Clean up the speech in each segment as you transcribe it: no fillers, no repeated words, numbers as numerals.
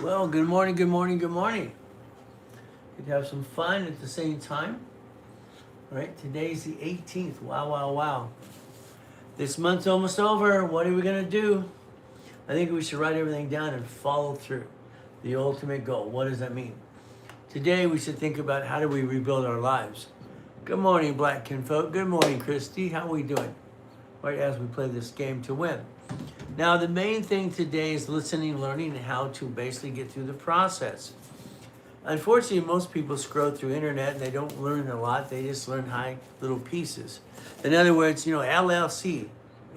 Well, good morning, good morning, good morning. Could have some fun at the same time. All right, today's the 18th. Wow, wow, wow. This month's almost over. What are we going to do? I think we should write everything down and follow through. The ultimate goal. What does that mean? Today we should think about how do we rebuild our lives. Good morning, Black Kinfolk. Good morning, Christy. How are we doing? Right as we play this game to win. Now, the main thing today is listening, learning, and how to basically get through the process. Unfortunately, most people scroll through internet and they don't learn a lot. They just learn high little pieces. In other words, LLC,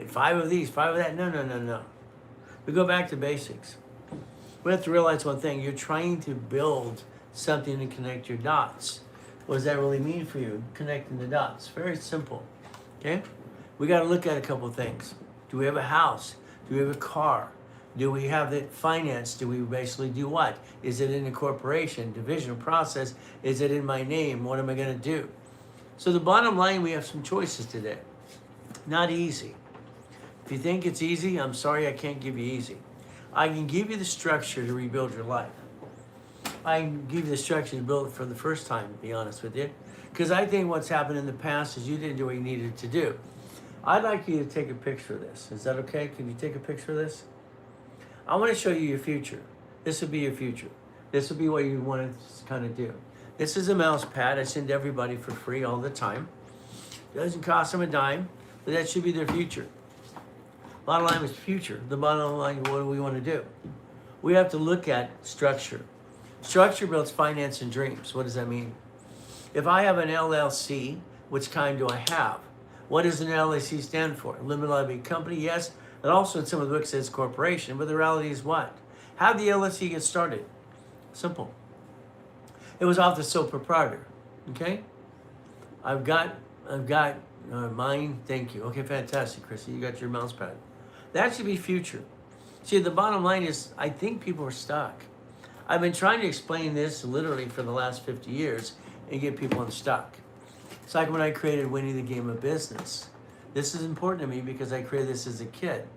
five of these, five of that. No, no, no, no. We go back to basics. We have to realize one thing. You're trying to build something to connect your dots. What does that really mean for you, connecting the dots? Very simple, okay? We got to look at a couple things. Do we have a house? Do we have a car? Do we have it financed? Do we basically do what? Is it in a corporation, division process? Is it in my name? What am I going to do? So the bottom line, we have some choices today. Not easy. If you think it's easy, I'm sorry I can't give you easy. I can give you the structure to rebuild your life. I can give you the structure to build it for the first time, to be honest with you. Because I think what's happened in the past is you didn't do what you needed to do. I'd like you to take a picture of this. Is that okay? Can you take a picture of this? I want to show you your future. This will be your future. This will be what you want to kind of do. This is a mouse pad I send to everybody for free all the time. It doesn't cost them a dime, but that should be their future. Bottom line is future. The bottom line, what do we want to do? We have to look at structure. Structure builds finance and dreams. What does that mean? If I have an LLC, which kind do I have? What does an LLC stand for? Limited liability company, yes. And also in some of the books it says corporation, but the reality is what? How did the LLC get started? Simple. It was off the sole proprietor, okay? I've got mine, thank you. Okay, fantastic, Chrissy, you got your mouse pad. That should be future. See, the bottom line is, I think people are stuck. I've been trying to explain this literally for the last 50 years and get people unstuck. It's like when I created Winning the Game of Business. This is important to me because I created this as a kid.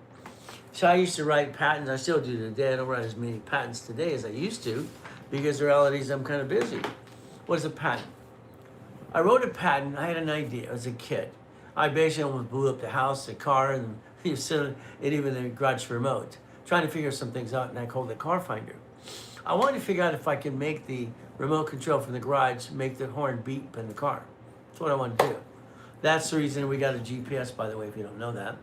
So I used to write patents. I still do today. I don't write as many patents today as I used to because the reality is I'm kind of busy. What is a patent? I wrote a patent. I had an idea as a kid. I basically almost blew up the house, the car, and even the garage remote, trying to figure some things out, and I called it Car Finder. I wanted to figure out if I could make the remote control from the garage make the horn beep in the car. That's what I wanted to do. That's the reason we got a GPS, by the way, if you don't know that.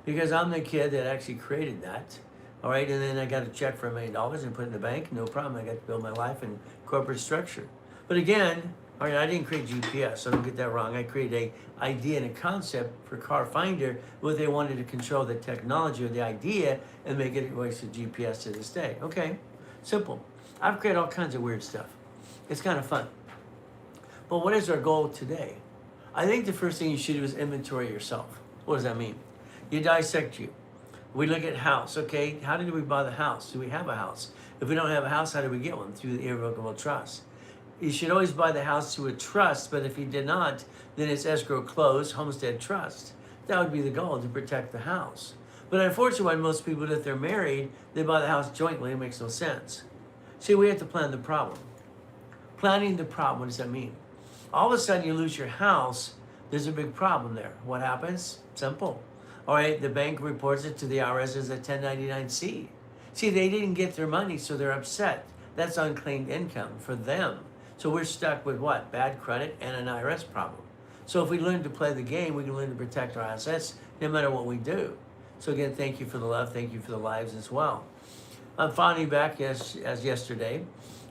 Because I'm the kid that actually created that. All right, and then I got a check for $1 million and put it in the bank. No problem, I got to build my life and corporate structure. But again, all right, I didn't create GPS, so don't get that wrong. I created an idea and a concept for Car Finder where they wanted to control the technology or the idea and make it a GPS to this day. Okay, simple. I've created all kinds of weird stuff. It's kind of fun. But what is our goal today? I think the first thing you should do is inventory yourself. What does that mean? You dissect you. We look at house, okay? How did we buy the house? Do we have a house? If we don't have a house, how do we get one? Through the irrevocable trust. You should always buy the house through a trust, but if you did not, then it's escrow closed, homestead trust. That would be the goal, to protect the house. But unfortunately, when most people, if they're married, they buy the house jointly. It makes no sense. See, we have to plan the problem. Planning the problem, what does that mean? All of a sudden, you lose your house, there's a big problem there. What happens? Simple. All right, the bank reports it to the IRS as a 1099-C. See, they didn't get their money, so they're upset. That's unclaimed income for them. So we're stuck with what? Bad credit and an IRS problem. So if we learn to play the game, we can learn to protect our assets no matter what we do. So again, thank you for the love. Thank you for the lives as well. I'm finally back as yesterday,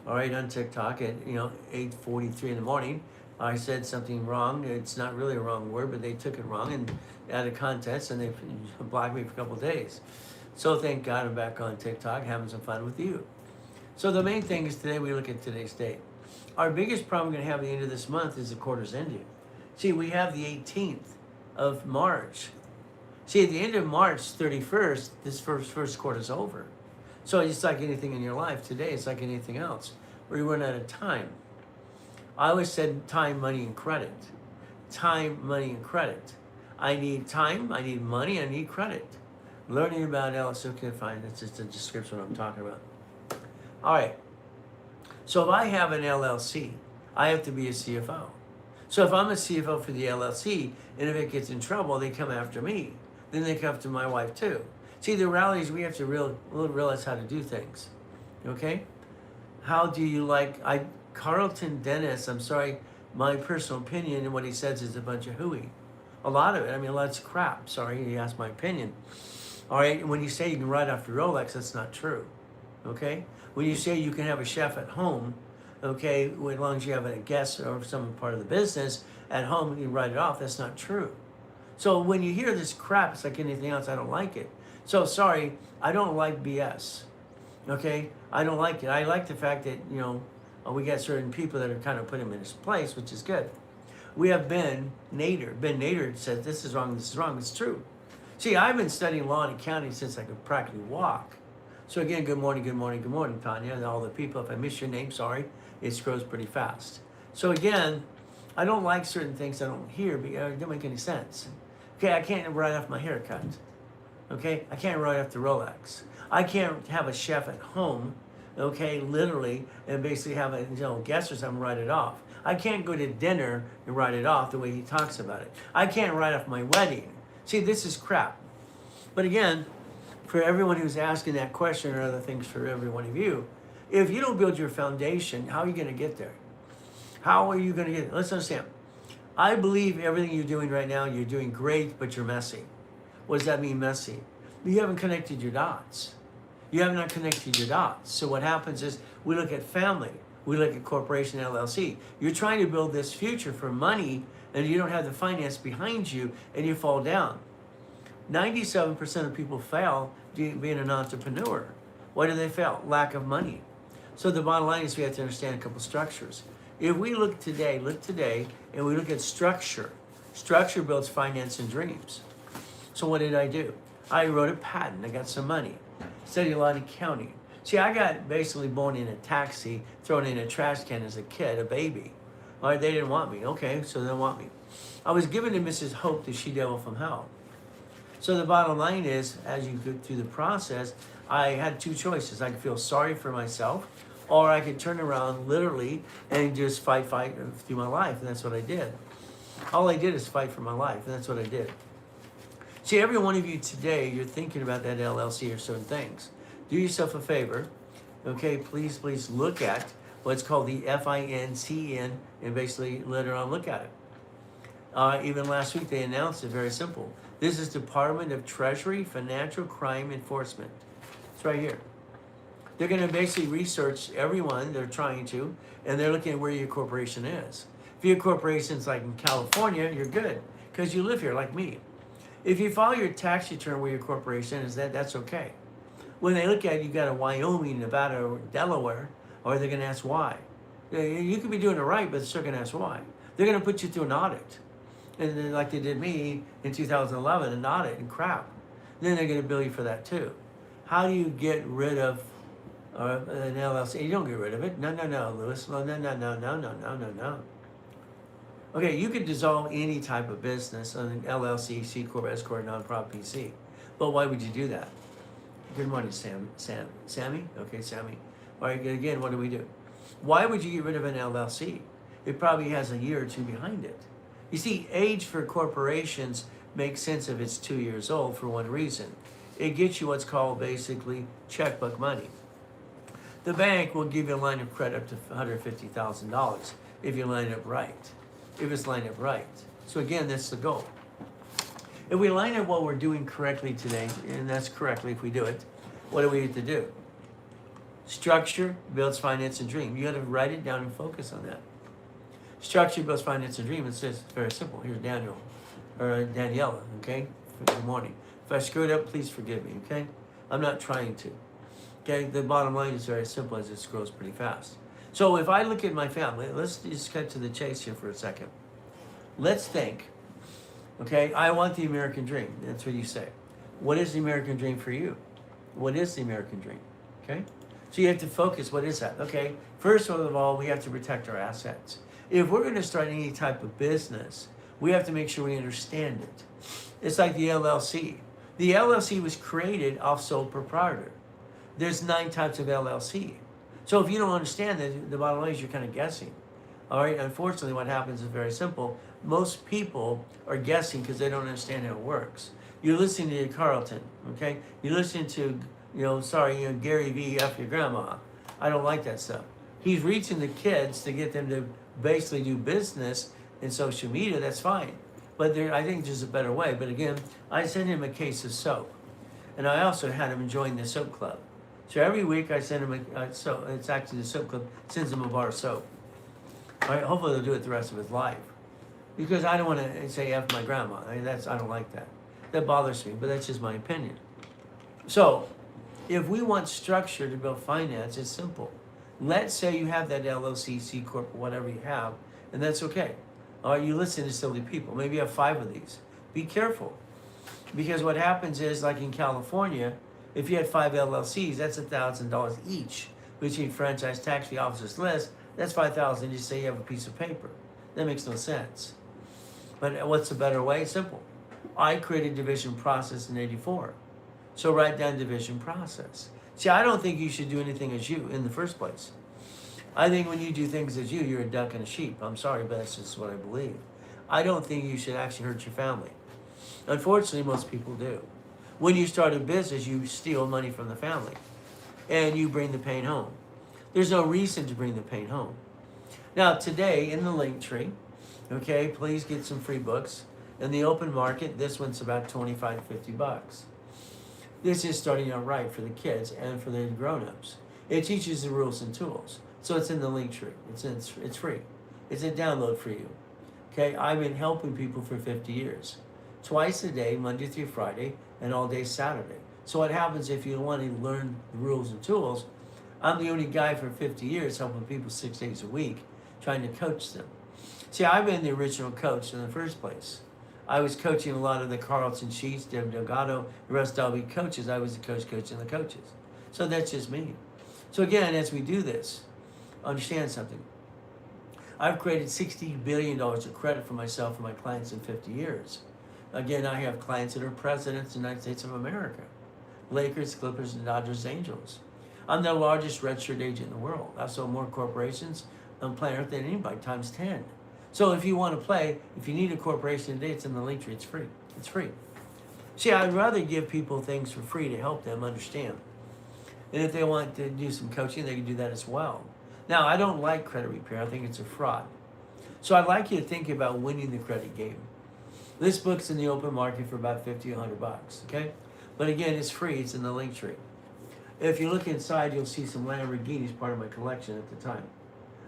all right, on TikTok at 8:43 in the morning. I said something wrong. It's not really a wrong word, but they took it wrong and out of context, and they blocked me for a couple of days. So thank God I'm back on TikTok having some fun with you. So the main thing is today we look at today's date. Our biggest problem we're going to have at the end of this month is the quarter's ending. See, we have the 18th of March. See, at the end of March 31st, this first quarter's over. So it's like anything in your life today. It's like anything else, where you run out of time. I always said time, money, and credit. Time, money, and credit. I need time, I need money, I need credit. Learning about LSO can find, that's just a description of what I'm talking about. All right. So if I have an LLC, I have to be a CFO. So if I'm a CFO for the LLC, and if it gets in trouble, they come after me. Then they come after my wife too. See, the reality is we have to realize how to do things. Okay? How do you like, Carlton Dennis, I'm sorry, my personal opinion and what he says is a bunch of hooey. A lot of it, a lot of crap. Sorry, he asked my opinion. All right, when you say you can ride off your Rolex, that's not true. Okay? When you say you can have a chef at home, okay, as long as you have a guest or some part of the business at home, you can write it off, that's not true. So when you hear this crap, it's like anything else, I don't like it. So sorry, I don't like BS. Okay? I don't like it. I like the fact that, we got certain people that are kind of put him in his place, which is good. We have Ben Nader. Ben Nader says, this is wrong, it's true. See, I've been studying law and accounting since I could practically walk. So again, good morning, Tanya, and all the people. If I miss your name, sorry, it scrolls pretty fast. So again, I don't like certain things I don't hear because it don't make any sense. Okay, I can't write off my haircut. Okay, I can't write off the Rolex. I can't have a chef at home, okay, literally, and basically have a guest or something write it off. I can't go to dinner and write it off the way he talks about it. I can't write off my wedding. See, this is crap. But again, for everyone who's asking that question or other things for every one of you, if you don't build your foundation, how are you going to get there? How are you going to get there? Let's understand. I believe everything you're doing right now, you're doing great, but you're messy. What does that mean, messy? You haven't connected your dots. You have not connected your dots. So what happens is we look at family, we look at corporation, LLC. You're trying to build this future for money, and you don't have the finance behind you, and you fall down. 97% of people fail being an entrepreneur. Why do they fail? Lack of money. So the bottom line is we have to understand a couple structures. If we look today, and we look at structure builds finance and dreams. So what did I do? I wrote a patent. I got some money. Studied a lot of accounting. See, I got basically born in a taxi, thrown in a trash can as a kid, a baby. All right, they didn't want me. Okay, so they don't want me. I was given to Mrs. Hope, the she-devil from hell. So the bottom line is, as you go through the process, I had two choices. I could feel sorry for myself, or I could turn around literally and just fight through my life, and that's what I did. All I did is fight for my life, and that's what I did. See, every one of you today, you're thinking about that LLC or certain things. Do yourself a favor, okay? Please look at what's called the FINCN, and basically later on look at it. Even last week they announced it, very simple. This is Department of Treasury Financial Crime Enforcement. It's right here. They're going to basically research everyone, they're trying to, and they're looking at where your corporation is. If your corporation's like in California, you're good, because you live here like me. If you file your tax return where your corporation is, that's okay. When they look at it, you got a Wyoming, Nevada, or Delaware, or they're going to ask why. You could be doing it right, but they're still going to ask why. They're going to put you through an audit. And then, like they did me in 2011, an audit and crap. Then they're going to bill you for that too. How do you get rid of an LLC? You don't get rid of it. No, Lewis. No. Okay, you could dissolve any type of business on an LLC, C Corp, S Corp, non-profit, PC. But why would you do that? Good morning, Sammy? Okay, Sammy. All right, again, what do we do? Why would you get rid of an LLC? It probably has a year or two behind it. You see, age for corporations makes sense if it's 2 years old for one reason. It gets you what's called basically checkbook money. The bank will give you a line of credit up to $150,000 if you line it up right. If it's lined up right. So again, that's the goal. If we line up what we're doing correctly today, and that's correctly if we do it, what do we have to do? Structure builds finance and dream. You got to write it down and focus on that. Structure builds finance and dream. It says it's very simple. Here's Daniel, or Daniela, okay? Good morning. If I screwed up, please forgive me, okay? I'm not trying to. Okay, the bottom line is very simple as it scrolls pretty fast. So if I look at my family, let's just cut to the chase here for a second. Let's think, okay, I want the American dream. That's what you say. What is the American dream for you? What is the American dream? Okay? So you have to focus, what is that? Okay, first of all, we have to protect our assets. If we're going to start any type of business, we have to make sure we understand it. It's like the LLC. The LLC was created off sole proprietor. There's 9 types of LLC. So if you don't understand that, the bottom line is you're kind of guessing. All right. Unfortunately, what happens is very simple. Most people are guessing because they don't understand how it works. You're listening to Carlton, okay? You're listening to, Gary Vee, F your grandma. I don't like that stuff. He's reaching the kids to get them to basically do business in social media. That's fine. But I think there's a better way. But again, I sent him a case of soap. And I also had him join the soap club. So every week I send him so it's actually the soap club sends him a bar of soap. All right, hopefully he'll do it the rest of his life. Because I don't want to say F my grandma. I don't like that. That bothers me, but that's just my opinion. So, if we want structure to build finance, it's simple. Let's say you have that LLC, C Corp, whatever you have, and that's okay. All right, you listen to silly people. Maybe you have 5 of these. Be careful. Because what happens is, like in California, if you had 5 LLCs, that's $1,000 each. Between franchise tax, the officer's list, that's $5,000. You say you have a piece of paper. That makes no sense. But what's the better way? Simple. I created division process in '84. So write down division process. See, I don't think you should do anything as you in the first place. I think when you do things as you're a duck and a sheep. I'm sorry, but that's just what I believe. I don't think you should actually hurt your family. Unfortunately, most people do. When you start a business, you steal money from the family. And you bring the pain home. There's no reason to bring the pain home. Now, today, in the link tree, okay, please get some free books. In the open market, this one's about $25 to $50. This is starting out right for the kids and for the grown-ups. It teaches the rules and tools. So it's in the link tree. It's free. It's a download for you. Okay, I've been helping people for 50 years. Twice a day, Monday through Friday, and all day Saturday. So what happens if you want to learn the rules and tools? I'm the only guy for 50 years helping people 6 days a week, trying to coach them. See, I've been the original coach in the first place. I was coaching a lot of the Carlton Sheets, Deb Delgado, the rest of the coaches. I was the coach coaching the coaches. So that's just me. So again, as we do this, understand something. I've created $60 billion of credit for myself and my clients in 50 years. Again, I have clients that are presidents of the United States of America. Lakers, Clippers, and Dodgers, Angels. I'm the largest registered agent in the world. I've sold more corporations on planet Earth than anybody, times 10. So if you want to play, if you need a corporation today, it's in the link tree. It's free. It's free. See, I'd rather give people things for free to help them understand. And if they want to do some coaching, they can do that as well. Now, I don't like credit repair. I think it's a fraud. So I'd like you to think about winning the credit game. This book's in the open market for about $50 to $100, okay? But again, it's free. It's in the link tree. If you look inside, you'll see some Lamborghinis, part of my collection at the time.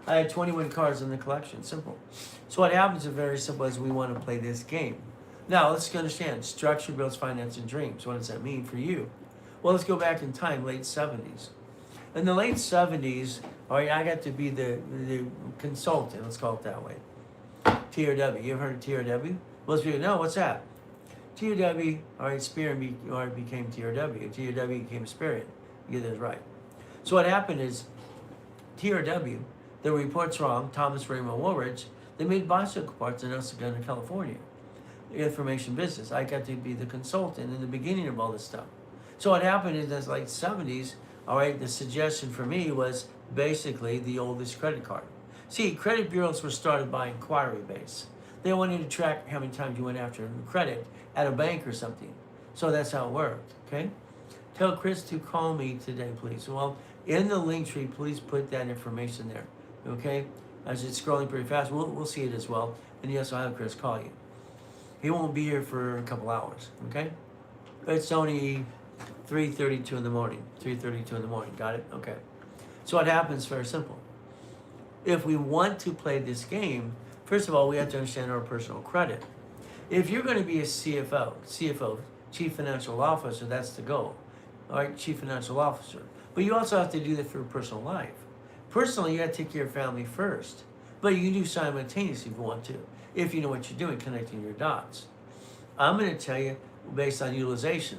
I had 21 cars in the collection, simple. So what happens is very simple as we want to play this game. Now, let's understand, structure builds finance and dreams. What does that mean for you? Well, let's go back in time, late 70s. In the late 70s, all right, I got to be the consultant, let's call it that way. TRW, you ever heard of TRW? Most people know, what's that? TRW, all right, Spirit became TRW. TRW became Spirit. You get this right. So what happened is, TRW, the report's wrong, Thomas Raymond Woolridge, they made bicycle parts in El Segundo, California. The information business. I got to be the consultant in the beginning of all this stuff. So what happened in the late 70s, all right, the suggestion for me was basically the oldest credit card. See, credit bureaus were started by inquiry base. They wanted to track how many times you went after credit at a bank or something. So that's how it worked, okay? Tell Chris to call me today, please. Well, in the link tree, please put that information there, okay? As it's scrolling pretty fast, we'll see it as well. And yes, I'll have Chris call you. He won't be here for a couple hours, okay? It's only 3:32 in the morning. 3:32 in the morning, got it? Okay. So what happens, very simple. If we want to play this game, first of all, we have to understand our personal credit. If you're going to be a CFO, Chief Financial Officer, that's the goal. All right, Chief Financial Officer. But you also have to do that for your personal life. Personally, you got to take care of family first. But you can do simultaneously if you want to, if you know what you're doing, connecting your dots. I'm going to tell you based on utilization.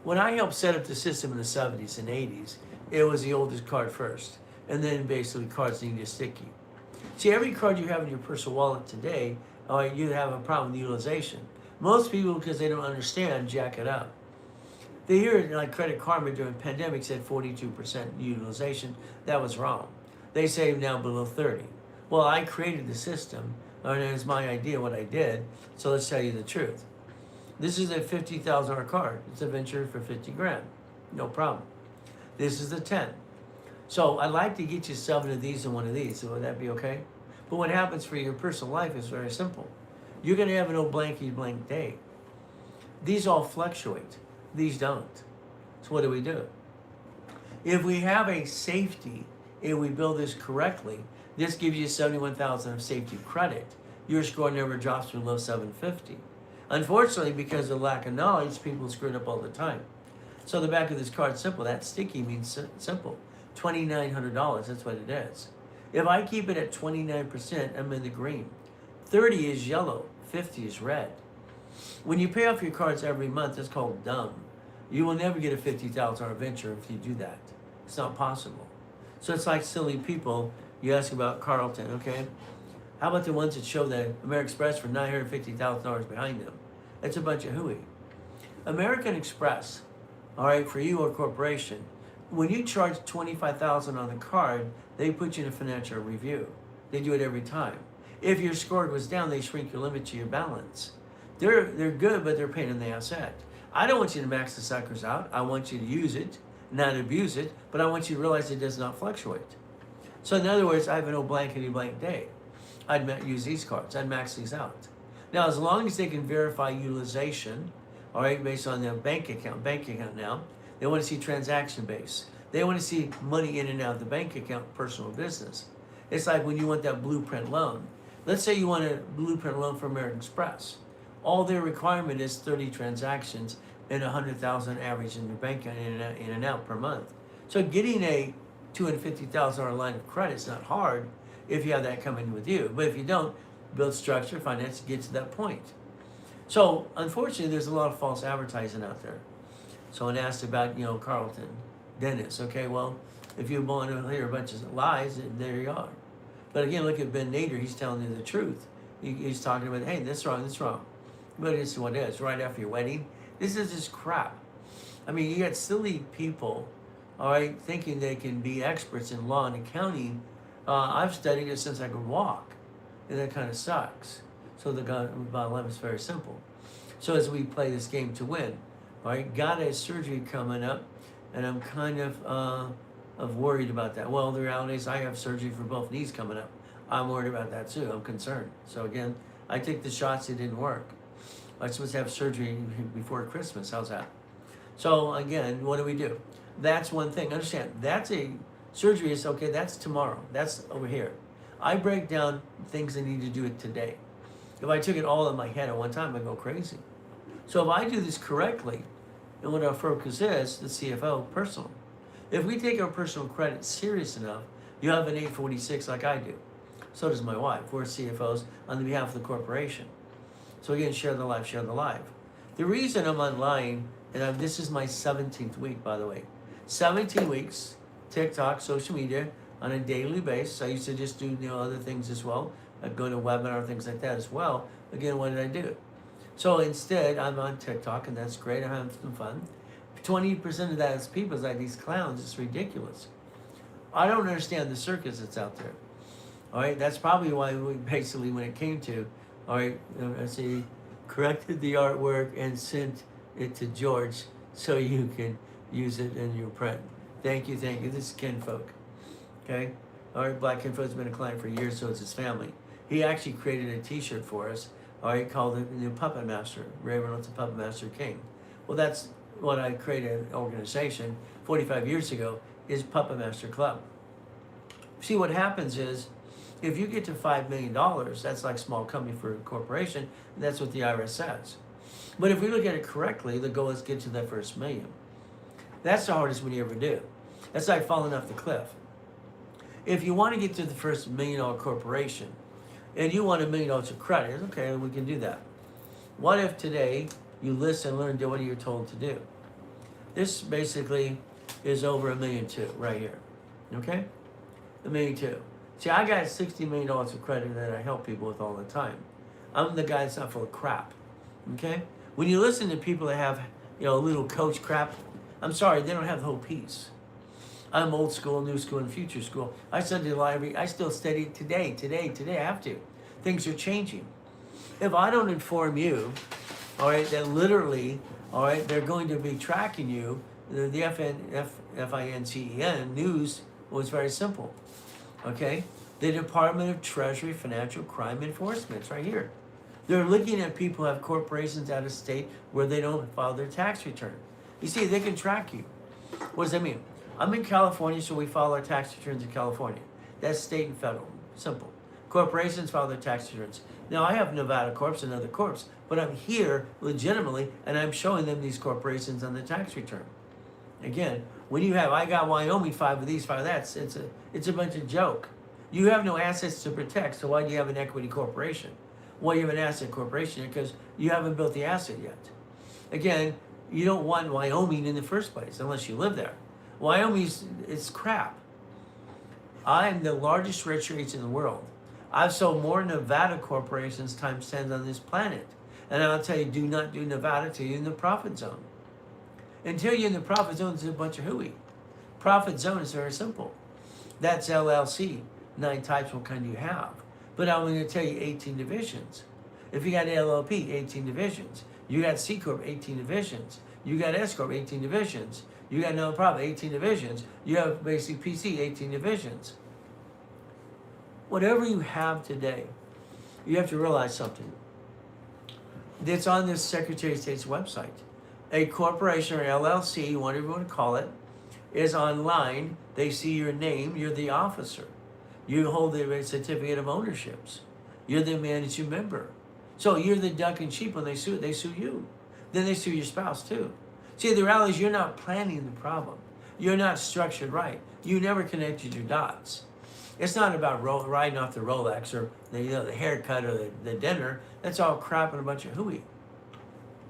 When I helped set up the system in the 70s and 80s, it was the oldest card first. And then basically cards need to sticky. See, every card you have in your personal wallet today, you have a problem with utilization. Most people, because they don't understand, jack it up. They hear like Credit Karma during pandemic said 42% utilization. That was wrong. They say now below 30. Well, I created the system, and it's my idea what I did. So let's tell you the truth. This is a $50,000 card. It's a venture for 50 grand. No problem. This is the 10. So I'd like to get you 7 of these and 1 of these. So would that be okay? But what happens for your personal life is very simple. You're going to have an old blanky blank day. These all fluctuate. These don't. So what do? If we have a safety and we build this correctly, this gives you 71,000 of safety credit. Your score never drops below 750. Unfortunately, because of lack of knowledge, people screw it up all the time. So the back of this card is simple. That sticky means simple. $2,900, that's what it is. If I keep it at 29%, I'm in the green. 30 is yellow, 50 is red. When you pay off your cards every month, it's called dumb. You will never get a $50,000 venture if you do that. It's not possible. So it's like silly people. You ask about Carlton, okay? How about the ones that show the American Express for $950,000 behind them? It's a bunch of hooey. American Express, all right, for you or corporation, when you charge $25,000 on the card, they put you in a financial review. They do it every time. If your score was down, they shrink your limit to your balance. They're good, but they're a pain in the asset. I don't want you to max the suckers out. I want you to use it, not abuse it, but I want you to realize it does not fluctuate. So in other words, I have an old blankety blank day. I'd use these cards. I'd max these out. Now, as long as they can verify utilization, all right, based on their bank account now, they want to see transaction base. They want to see money in and out of the bank account, personal business. It's like when you want that blueprint loan. Let's say you want a blueprint loan for American Express. All their requirement is 30 transactions and 100,000 average in your bank in and out per month. So getting a $250,000 line of credit is not hard if you have that coming with you. But if you don't, build structure, finance, get to that point. So unfortunately, there's a lot of false advertising out there. Someone asked about, Carlton, Dennis. Okay, well, if you want to hear a bunch of lies, there you are. But again, look at Ben Nader. He's telling you the truth. He's talking about, hey, this is wrong. But this is what it is. Right after your wedding, this is just crap. I mean, you got silly people, all right, thinking they can be experts in law and accounting. I've studied it since I could walk, and that kind of sucks. So the bottom line is very simple. So as we play this game to win, all right, got a surgery coming up, and I'm kind of worried about that. Well, the reality is I have surgery for both knees coming up. I'm worried about that too. I'm concerned. So again, I take the shots. It didn't work. I'm supposed to have surgery before Christmas. How's that? So again, what do? That's one thing. Understand, that's a surgery is okay. That's tomorrow. That's over here. I break down things I need to do it today. If I took it all in my head at one time, I'd go crazy. So if I do this correctly, and what our focus is, the CFO, personal. If we take our personal credit serious enough, you have an 846 like I do. So does my wife. We're CFOs on behalf of the corporation. So again, share the life, share the life. The reason I'm online, and this is my 17th week, by the way. 17 weeks, TikTok, social media, on a daily basis. I used to just do other things as well. I'd go to webinar, things like that as well. Again, what did I do? So instead, I'm on TikTok, and that's great. I'm having some fun. 20% of that is people, it's like these clowns. It's ridiculous. I don't understand the circus that's out there. All right, that's probably why we basically, when it came to, all right, I see, corrected the artwork and sent it to George so you can use it in your print. Thank you. This is Ken Folk. Okay? All right, Black Ken Folk's been a client for years, so it's his family. He actually created a t-shirt for us, all right, called the new Puppet Master. Ray Reynolds, the Puppet Master King. Well, that's what I created an organization 45 years ago, is Puppet Master Club. See, what happens is, if you get to $5 million, that's like small company for a corporation, and that's what the IRS says. But if we look at it correctly, the goal is to get to that first million. That's the hardest one you ever do. That's like falling off the cliff. If you want to get to the first $1 million corporation, and you want $1 million of credit, okay, we can do that. What if today you listen, learn, do what you're told to do? This basically is over $1.2 million right here, okay? $1.2 million. See, I got $60 million of credit that I help people with all the time. I'm the guy that's not full of crap, okay? When you listen to people that have, little coach crap, I'm sorry, they don't have the whole piece. I'm old school, new school, and future school. I study the library. I still study today. I have to. Things are changing. If I don't inform you, all right, that literally, all right, they're going to be tracking you. The FINCEN news was very simple. Okay, the Department of Treasury Financial Crime Enforcement, it's right here. They're looking at people who have corporations out of state where they don't file their tax return. You see, they can track you. What does that mean? I'm in California, so we file our tax returns in California. That's state and federal. Simple. Corporations file their tax returns. Now, I have Nevada Corps and other corps, but I'm here legitimately, and I'm showing them these corporations on the tax return. Again, when you have, I got Wyoming, 5 of these, 5 of that, it's a bunch of joke. You have no assets to protect, so why do you have an equity corporation? Well, you have an asset corporation because you haven't built the asset yet. Again, you don't want Wyoming in the first place unless you live there. Wyoming's, it's crap. I'm the largest registered agent in the world. I've sold more Nevada corporations times 10 on this planet. And I'll tell you, do not do Nevada till you're in the profit zone. Until you're in the profit zone, it's a bunch of hooey. Profit zone is very simple. That's LLC. 9 types, what kind do you have? But I'm going to tell you 18 divisions. If you got LLP, 18 divisions. You got C Corp, 18 divisions. You got S Corp, 18 divisions. You got nonprofit, 18 divisions. You have basic PC, 18 divisions. Whatever you have today, you have to realize something. It's on this Secretary of State's website. A corporation or LLC, whatever you want to call it, is online. They see your name. You're the officer. You hold the certificate of ownerships. You're the managing member. So you're the duck and sheep when they sue you. Then they sue your spouse too. See, the reality is you're not planning the problem. You're not structured right. You never connected your dots. It's not about riding off the Rolex or the haircut or the dinner. That's all crap and a bunch of hooey.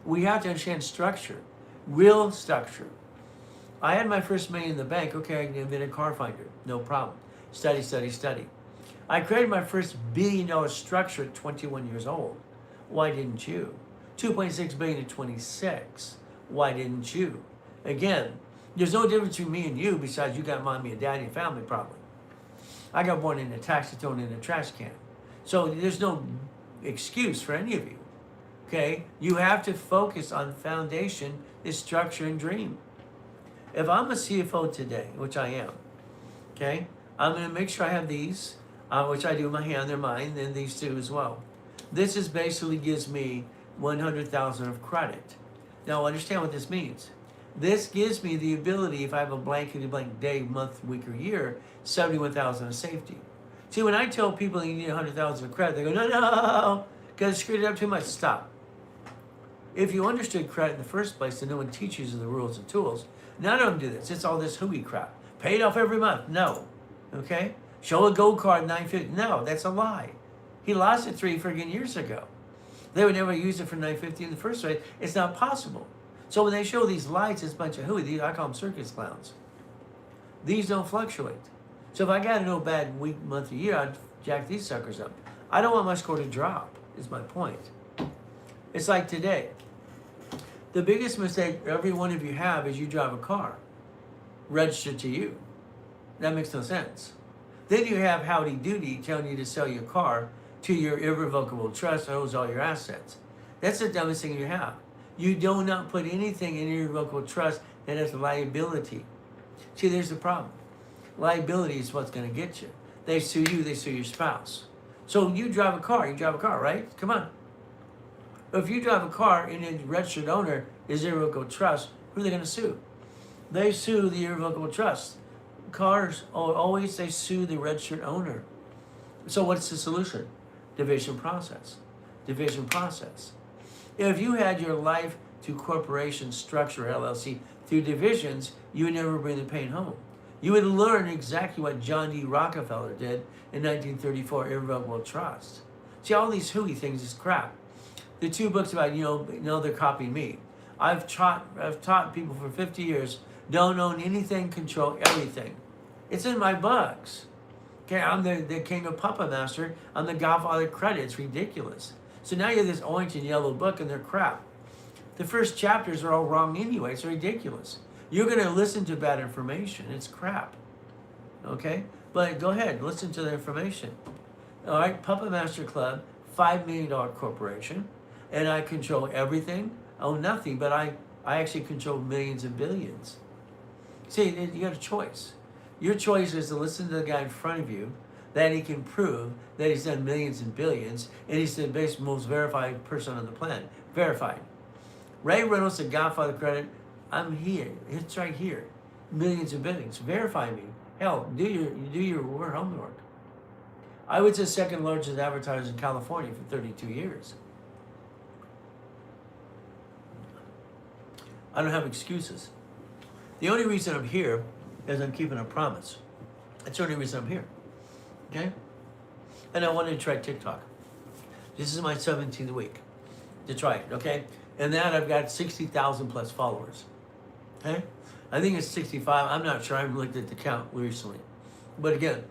We have to understand structure, real structure. I had my first million in the bank. Okay, I can invent a car finder. No problem. Study. I created my first $1 billion structure at 21 years old. Why didn't you? 2.6 billion at 26. Why didn't you? Again, there's no difference between me and you besides you got mommy and daddy and family probably. I got born in a taxi thrown in a trash can. So there's no excuse for any of you. Okay? You have to focus on foundation, is structure and dream. If I'm a CFO today, which I am, okay, I'm going to make sure I have these, which I do in my hand, they're mine, and these two as well. This is basically gives me 100,000 of credit. Now understand what this means. This gives me the ability, if I have a blankety blank day, month, week, or year, 71,000 of safety. See, when I tell people you need 100,000 of credit, they go, no, because I screwed it up too much. Stop. If you understood credit in the first place, then no one teaches you the rules and tools. None of them do this. It's all this hooey crap. Pay it off every month. No. Okay? Show a gold card, $950. No, that's a lie. He lost it 3 friggin' years ago. They would never use it for $950 in the first place. It's not possible. So when they show these lights, it's a bunch of hooey. I call them circus clowns. These don't fluctuate. So if I got no bad week, month, or year, I'd jack these suckers up. I don't want my score to drop, is my point. It's like today. The biggest mistake every one of you have is you drive a car registered to you. That makes no sense. Then you have Howdy Doody telling you to sell your car to your irrevocable trust that owns all your assets. That's the dumbest thing you have. You do not put anything in your irrevocable trust that has liability. See, there's the problem. Liability is what's going to get you. They sue you, they sue your spouse. So you drive a car, right? Come on. If you drive a car and the registered owner is irrevocable trust, who are they going to sue? They sue the irrevocable trust. Cars, always they sue the registered owner. So what's the solution? Division process. Division process. If you had your life to corporation structure, LLC, through divisions, you would never bring the pain home. You would learn exactly what John D. Rockefeller did in 1934, irrevocable trust. See, all these hooey things is crap. The 2 books about, they're copying me. I've taught people for 50 years, don't own anything, control everything. It's in my books. Okay, I'm the king of Puppet Master. I'm the godfather of credit. It's ridiculous. So now you have this orange and yellow book and they're crap. The first chapters are all wrong anyway. It's ridiculous. You're going to listen to bad information. It's crap. Okay? But go ahead, listen to the information. All right, Puppet Master Club, $5 million corporation, and I control everything. I own nothing, but I actually control millions and billions. See, you got a choice. Your choice is to listen to the guy in front of you, that he can prove that he's done millions and billions, and he's the best, most verified person on the planet. Verified. Ray Reynolds, the Godfather Credit, I'm here. It's right here. Millions and billions. Verify me. Hell, do your homework. I was the second largest advertiser in California for 32 years. I don't have excuses. The only reason I'm here is I'm keeping a promise. That's the only reason I'm here. Okay? And I wanted to try TikTok. This is my 17th week to try it, okay? And that I've got 60,000 plus followers. Okay? I think it's 65. I'm not sure. I haven't looked at the count recently. But again,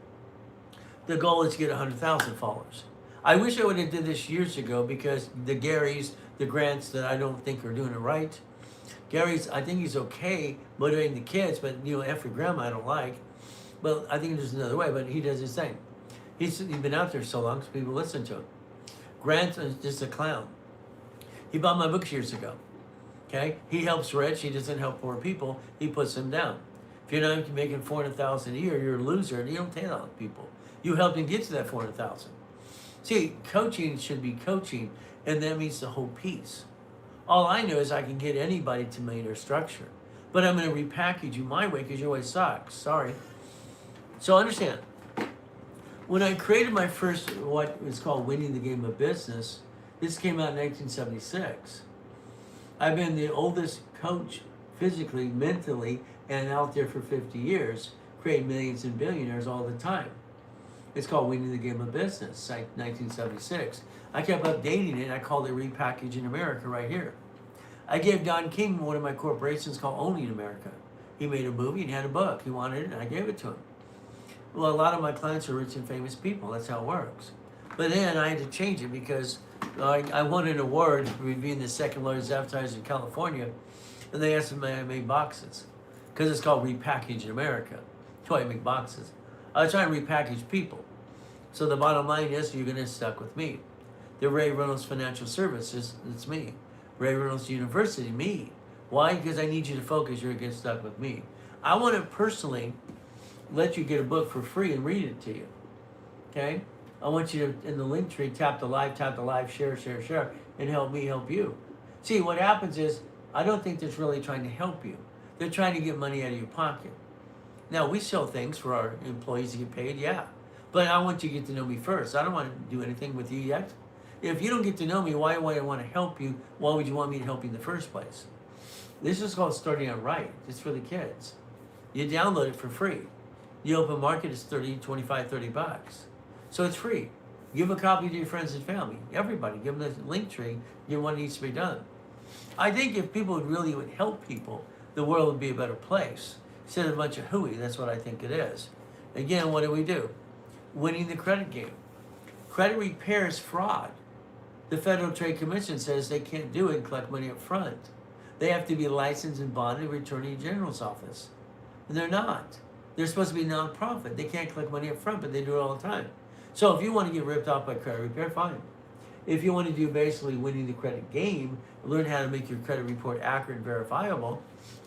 the goal is to get 100,000 followers. I wish I would have did this years ago because the Garys, the Grants that I don't think are doing it right. Gary's, I think he's okay motivating the kids, but after grandma I don't like. But I think there's another way, but he does his thing. He's been out there so long, so people listen to him. Grant is just a clown. He bought my books years ago. Okay? He helps rich, he doesn't help poor people, he puts them down. If you're not making $400,000 a year, you're a loser, and you don't take out people. You help them get to that $400,000. See, coaching should be coaching, and that means the whole piece. All I know is I can get anybody to millionaire structure. But I'm going to repackage you my way because your way sucks. Sorry. So understand, when I created my first, what is called Winning the Game of Business, this came out in 1976. I've been the oldest coach physically, mentally, and out there for 50 years, creating millions and billionaires all the time. It's called Winning the Game of Business, like 1976. I kept updating it. I called it Repackaging America right here. I gave Don King one of my corporations called Owning America. He made a movie and had a book. He wanted it, and I gave it to him. Well, a lot of my clients are rich and famous people. That's how it works. But then I had to change it because I won an award for being the second largest advertiser in California, and they asked me if I made boxes because it's called Repackaging America. That's why I make boxes. I was trying to repackage people. So the bottom line is you're going to stuck with me. The Ray Reynolds Financial Services, it's me. Ray Reynolds University, me. Why? Because I need you to focus. You're going to get stuck with me. I want to personally let you get a book for free and read it to you. Okay? I want you to, in the link tree, tap the live, share, and help me help you. See, what happens is, I don't think they're really trying to help you. They're trying to get money out of your pocket. Now, we sell things for our employees to get paid, yeah. But I want you to get to know me first. I don't want to do anything with you yet. If you don't get to know me, why would I want to help you? Why would you want me to help you in the first place? This is called Starting Out Right. It's for the kids. You download it for free. The open market is $30, $25, $30. So it's free. Give a copy to your friends and family. Everybody, give them the link tree. Give what needs to be done. I think if people really would help people, the world would be a better place. Instead of a bunch of hooey, that's what I think it is. Again, what do? Winning the credit game. Credit repair is fraud. The Federal Trade Commission says they can't do it and collect money up front. They have to be licensed and bonded at the Attorney General's office. And they're not. They're supposed to be nonprofit. They can't collect money up front, but they do it all the time. So if you want to get ripped off by credit repair, fine. If you want to do basically winning the credit game, learn how to make your credit report accurate and verifiable,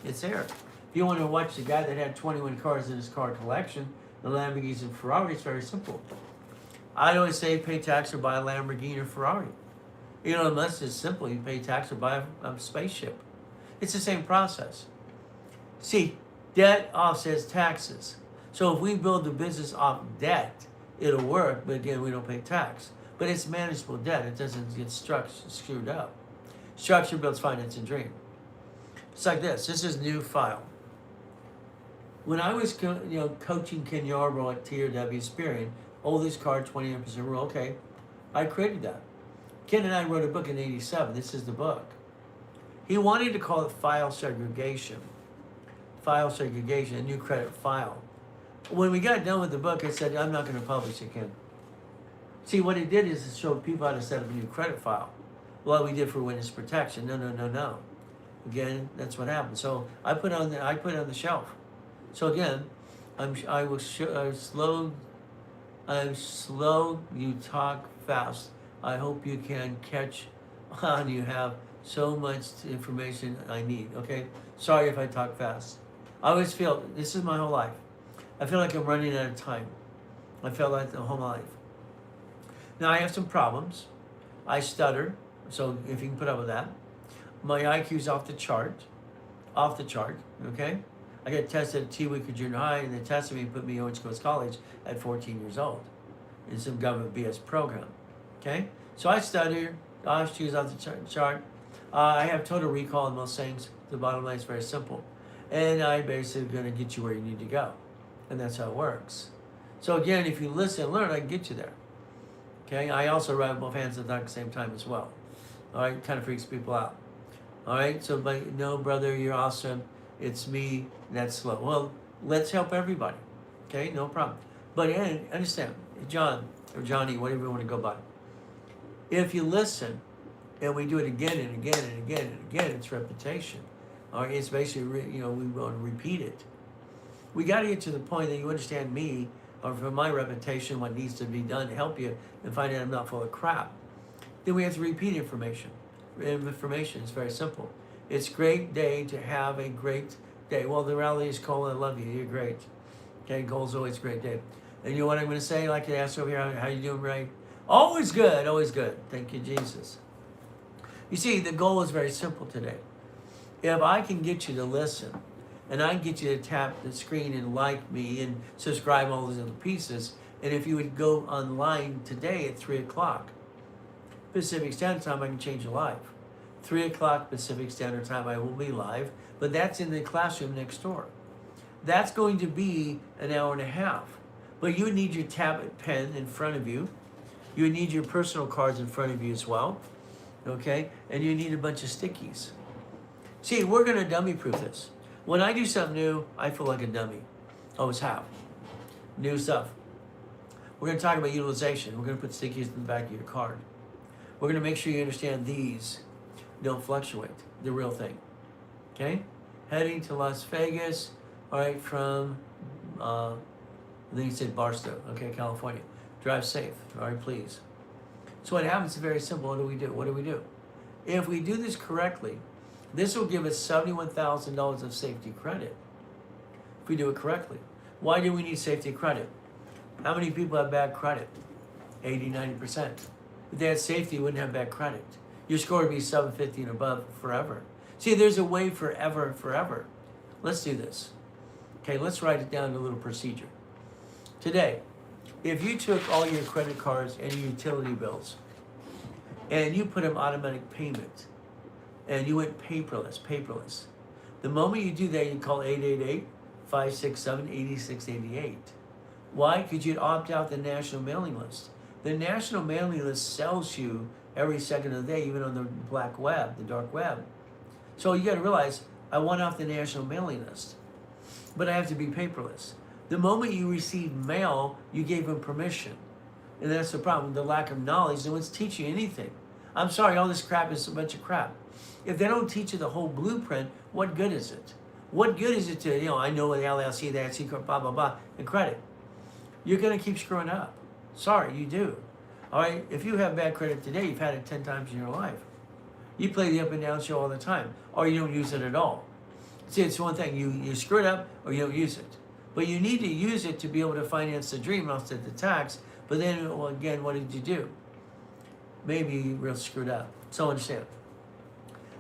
it's there. If you want to watch the guy that had 21 cars in his car collection, the Lamborghinis and Ferraris, it's very simple. I always say pay tax or buy a Lamborghini or Ferrari. Unless it's simple, you pay tax or buy a spaceship. It's the same process. See, debt offsets taxes. So if we build the business off debt, it'll work, but again, we don't pay tax. But it's manageable debt. It doesn't get screwed up. Structure builds finance and dream. It's like this. This is new file. When I was coaching Ken Yarbrough at TRW Experian, oldest card, 28% rule, okay, I created that. Ken and I wrote a book in 87. This is the book. He wanted to call it file segregation. File segregation, a new credit file. When we got done with the book, I said, I'm not going to publish it, Ken. See, what it did is it showed people how to set up a new credit file. Well, we did for witness protection. No. Again, that's what happened. So I put it on the shelf. So again, I'm slow. You talk fast. I hope you can catch on. You have so much information I need. Okay. Sorry if I talk fast. I always feel this is my whole life. I feel like I'm running out of time. I felt like the whole life. Now I have some problems. I stutter. So if you can put up with that. My IQ's off the chart. Okay. I got tested at T-Week Junior High, and they tested me and put me in Orange Coast College at 14 years old in some government BS program. Okay? So I study, IQ's off the chart. I have total recall in most things. The bottom line is very simple. And I basically going to get you where you need to go. And that's how it works. So again, if you listen and learn, I can get you there. Okay? I also write with both hands at the same time as well. All right? Kind of freaks people out. All right? So, but no, brother, you're awesome. It's me, that's slow. Well, let's help everybody. Okay, no problem. But understand, John or Johnny, whatever you want to go by. If you listen, and we do it again and again and again and again, it's repetition. All right, it's basically, we want to repeat it. We got to get to the point that you understand me, or from my reputation, what needs to be done to help you and find out I'm not full of crap. Then we have to repeat information. Information is very simple. It's a great day to have a great day. Well, the reality is, Cole, I love you. You're great. Okay, Cole's always a great day. And you know what I'm going to say? Like to ask over here, how you doing, Ray? Always good, always good. Thank you, Jesus. You see, the goal is very simple today. If I can get you to listen, and I can get you to tap the screen and like me and subscribe all those other pieces, and if you would go online today at 3 o'clock Pacific Standard Time, I can change your life. 3 o'clock Pacific Standard Time, I will be live, but that's in the classroom next door. That's going to be an hour and a half. But you would need your tablet pen in front of you. You would need your personal cards in front of you as well. Okay? And you need a bunch of stickies. See, we're going to dummy proof this. When I do something new, I feel like a dummy. Always have. New stuff. We're going to talk about utilization. We're going to put stickies in the back of your card. We're going to make sure you understand these don't fluctuate. The real thing. Okay? Heading to Las Vegas, all right, from, then you said Barstow, okay, California. Drive safe, all right, please. So what happens is very simple. What do we do? If we do this correctly, this will give us $71,000 of safety credit. If we do it correctly. Why do we need safety credit? How many people have bad credit? 80, 90%. If they had safety, you wouldn't have bad credit. Your score would be 750 and above forever. See, there's a way forever. Let's do this. Okay, let's write it down in a little procedure. Today, if you took all your credit cards and your utility bills and you put them automatic payment and you went paperless. The moment you do that, you call 888-567-8688. Why? Because you'd opt out the national mailing list. The national mailing list sells you every second of the day, even on the black web, the dark web. So you got to realize, I want off the national mailing list, but I have to be paperless. The moment you receive mail, you gave them permission. And that's the problem, the lack of knowledge. No one's teaching you anything. I'm sorry, all this crap is a bunch of crap. If they don't teach you the whole blueprint, what good is it? What good is it to, I know the LLC, that secret, blah, blah, blah, and credit. You're going to keep screwing up. Sorry, you do. All right, if you have bad credit today, you've had it 10 times in your life. You play the up and down show all the time, or you don't use it at all. See, it's one thing, you screw it up or you don't use it. But you need to use it to be able to finance the dream, offset the tax. But then, well, again, what did you do? Maybe you real screwed up. So understand.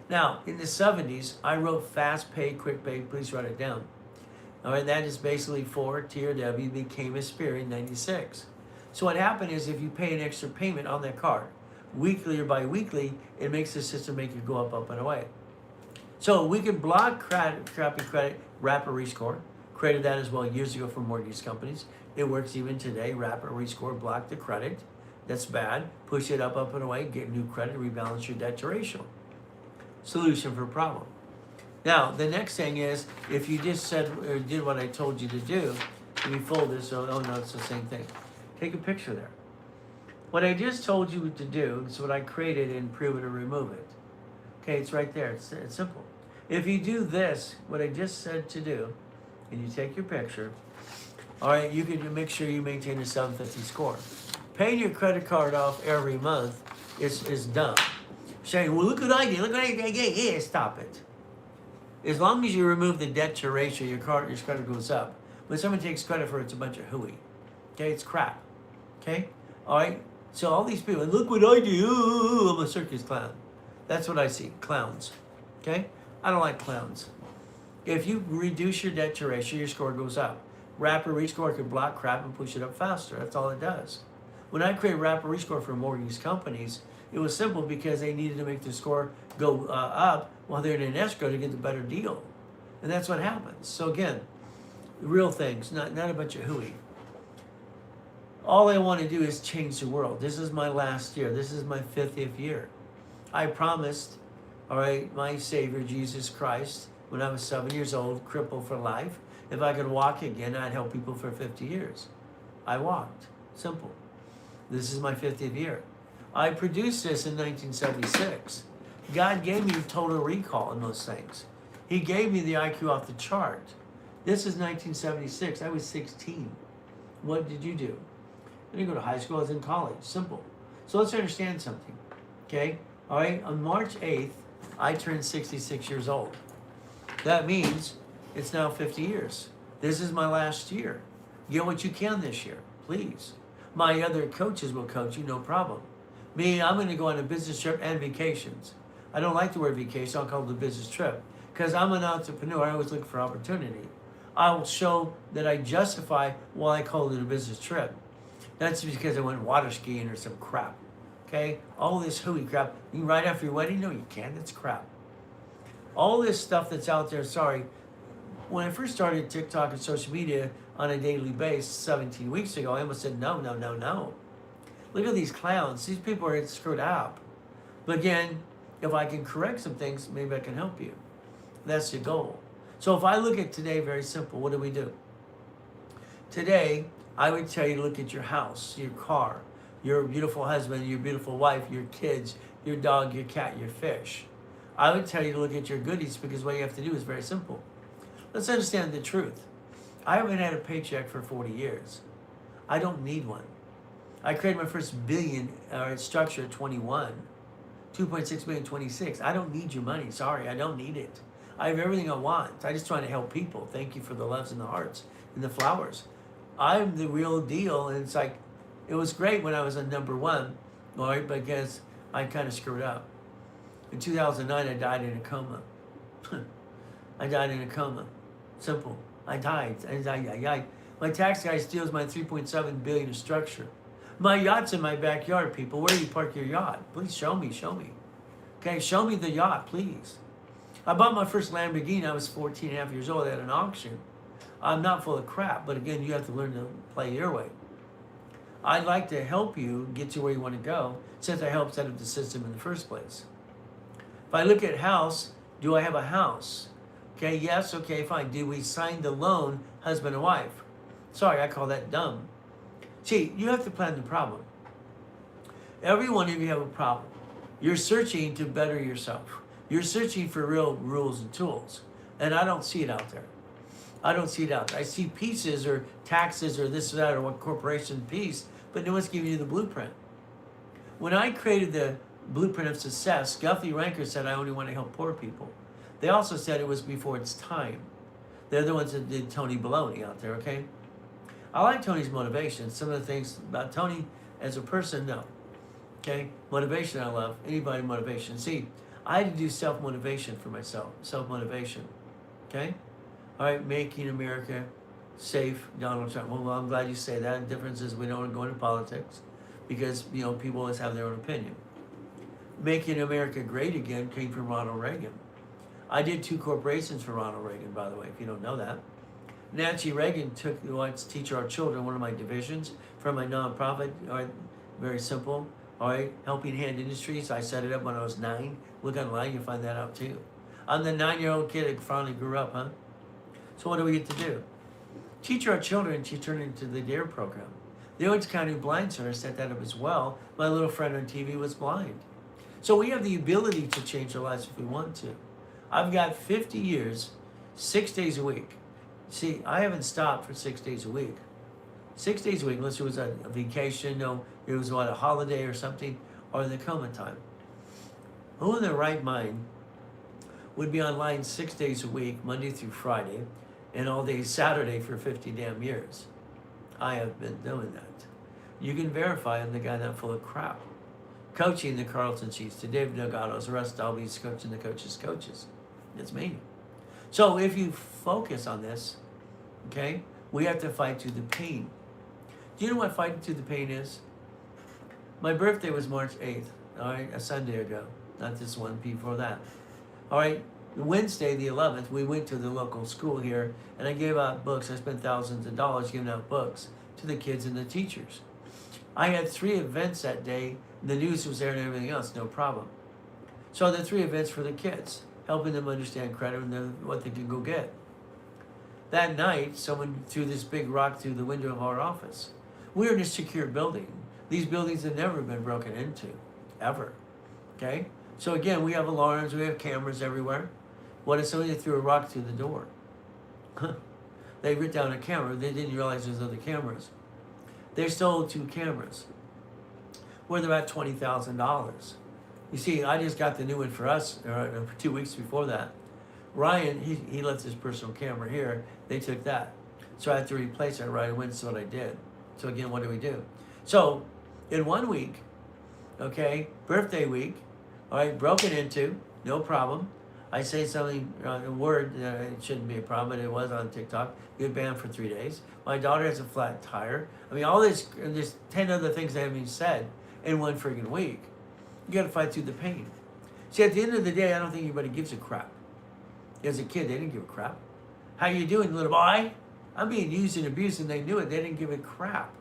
Now, in the 70s, I wrote fast pay, quick pay. Please write it down. All right, that is basically for TRW became a Spirit in 96. So what happened is if you pay an extra payment on that card, weekly or bi-weekly, it makes the system make it go up and away. So we can block crappy credit, rapid rescore. Created that as well years ago for mortgage companies. It works even today. Rapid rescore, block the credit. That's bad. Push it up and away. Get new credit. Rebalance your debt to ratio. Solution for problem. Now the next thing is if you just said or did what I told you to do. Let me fold this. So no, it's the same thing. Take a picture there. What I just told you to do is what I created and prove it or remove it. Okay, it's right there. It's simple. If you do this, what I just said to do, and you take your picture, all right, you can make sure you maintain a 750 score. Paying your credit card off every month is dumb. Saying, well, look what I did. Look what I did. Yeah, stop it. As long as you remove the debt to ratio, your credit goes up. When someone takes credit for it, it's a bunch of hooey. Okay, it's crap. Okay, all right. So all these people, look what I do. Ooh, I'm a circus clown. That's what I see, clowns. Okay, I don't like clowns. If you reduce your debt to ratio, your score goes up. Rapid rescore can block crap and push it up faster. That's all it does. When I created Rapid Rescore for mortgage companies, it was simple because they needed to make the score go up while they're in an escrow to get the better deal. And that's what happens. So again, real things, not a bunch of hooey. All I want to do is change the world. This is my last year. This is my 50th year. I promised, all right, my Savior, Jesus Christ, when I was 7 years old, crippled for life, if I could walk again, I'd help people for 50 years. I walked. Simple. This is my 50th year. I produced this in 1976. God gave me total recall in most things. He gave me the IQ off the chart. This is 1976. I was 16. What did you do? I didn't go to high school. I was in college. Simple. So let's understand something. Okay? All right? On March 8th, I turned 66 years old. That means it's now 50 years. This is my last year. Get what you can this year, please. My other coaches will coach you, no problem. Me, I'm going to go on a business trip and vacations. I don't like the word vacation. I'll call it a business trip because I'm an entrepreneur. I always look for opportunity. I will show that I justify why I call it a business trip. That's because I went water skiing or some crap. Okay? All this hooey crap. You can ride after your wedding? No, you can't. That's crap. All this stuff that's out there, sorry. When I first started TikTok and social media on a daily basis 17 weeks ago, I almost said, no. Look at these clowns. These people are screwed up. But again, if I can correct some things, maybe I can help you. That's the goal. So if I look at today, very simple, what do we do? Today, I would tell you to look at your house, your car, your beautiful husband, your beautiful wife, your kids, your dog, your cat, your fish. I would tell you to look at your goodies because what you have to do is very simple. Let's understand the truth. I haven't had a paycheck for 40 years. I don't need one. I created my first billion structure at 21. 2.6 billion, 26. I don't need your money. Sorry, I don't need it. I have everything I want. I just trying to help people. Thank you for the loves and the hearts and the flowers. I'm the real deal. And it's like, it was great when I was on number one, all right, because I kind of screwed up. In 2009, I died in a coma. I died in a coma. Simple. I died. My tax guy steals my 3.7 billion of structure. My yacht's in my backyard, people. Where do you park your yacht? Please show me. Okay, show me the yacht, please. I bought my first Lamborghini. I was 14 and a half years old at an auction. I'm not full of crap, but again, you have to learn to play your way. I'd like to help you get to where you want to go since I helped set up the system in the first place. If I look at house, do I have a house? Okay, yes, okay, fine. Did we sign the loan, husband and wife? Sorry, I call that dumb. See, you have to plan the problem. Every one of you have a problem. You're searching to better yourself. You're searching for real rules and tools. And I don't see it out there. I see pieces or taxes or this or that or what corporation piece, but no one's giving you the blueprint. When I created the blueprint of success, Guthrie Ranker said I only want to help poor people. They also said it was before its time. They're the ones that did Tony Baloney out there, okay? I like Tony's motivation. Some of the things about Tony as a person, no. Okay? Motivation I love. Anybody motivation. See, I had to do self-motivation for myself. Self-motivation. Okay? All right, making America safe, Donald Trump. Well, I'm glad you say that. The difference is we don't go into politics because, people always have their own opinion. Making America great again came from Ronald Reagan. I did 2 corporations for Ronald Reagan, by the way, if you don't know that. Nancy Reagan wants to teach our children, one of my divisions, from my nonprofit, all right, very simple, all right, Helping Hand Industries. I set it up when I was 9. Look online, you'll find that out too. I'm the 9-year-old kid that finally grew up, huh? So what do we get to do? Teach our children to turn into the DARE program. The Owens County Blind Center set that up as well. My little friend on TV was blind. So we have the ability to change our lives if we want to. I've got 50 years, 6 days a week. See, I haven't stopped for 6 days a week. 6 days a week, unless it was a vacation, no, it was what, a holiday or something, or the coma time. Who in their right mind would be online 6 days a week, Monday through Friday, and all day Saturday for 50 damn years? I have been doing that. You can verify I'm the guy not full of crap. Coaching the Carlton Chiefs, to David Delgado's, Russ Dalby's coaching the coaches' coaches. It's me. So if you focus on this, okay, we have to fight through the pain. Do you know what fighting through the pain is? My birthday was March 8th, all right, a Sunday ago. Not this one, before that. All right, Wednesday the 11th, we went to the local school here, and I gave out books. I spent thousands of dollars giving out books to the kids and the teachers. I had 3 events that day. The news was there and everything else, no problem. So the 3 events for the kids, helping them understand credit and what they can go get. That night, someone threw this big rock through the window of our office. We're in a secure building. These buildings have never been broken into, ever. Okay? So again, we have alarms, we have cameras everywhere. What if somebody threw a rock through the door? They ripped down a camera. They didn't realize there's other cameras. They stole 2 cameras, worth about $20,000. You see, I just got the new one for us 2 weeks before that. Ryan, he left his personal camera here. They took that. So I had to replace it right away, so what I did. So again, what do we do? So in 1 week, okay, birthday week, all right, broken into, no problem. I say something, a word, it shouldn't be a problem, but it was on TikTok. Get banned for 3 days. My daughter has a flat tire. I mean, all this, and there's 10 other things that have been said in 1 friggin' week. You gotta fight through the pain. See, at the end of the day, I don't think anybody gives a crap. As a kid, they didn't give a crap. How you doing, little boy? I'm being used and abused, and they knew it. They didn't give a crap.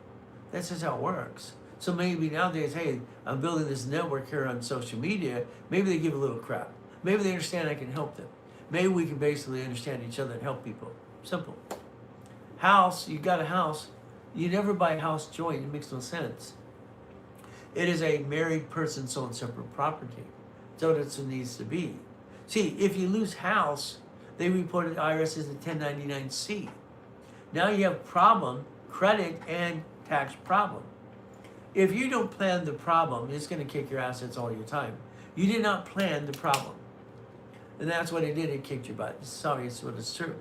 That's just how it works. So maybe nowadays, hey, I'm building this network here on social media. Maybe they give a little crap. Maybe they understand I can help them. Maybe we can basically understand each other and help people. Simple. House, you got a house. You never buy a house joint. It makes no sense. It is a married person sold separate property. So that's what it needs to be. See, if you lose house, they reported IRS as a 1099-C. Now you have problem, credit, and tax problem. If you don't plan the problem, it's going to kick your assets all your time. You did not plan the problem. And that's what it did. It kicked your butt. Sorry, it's what it's true.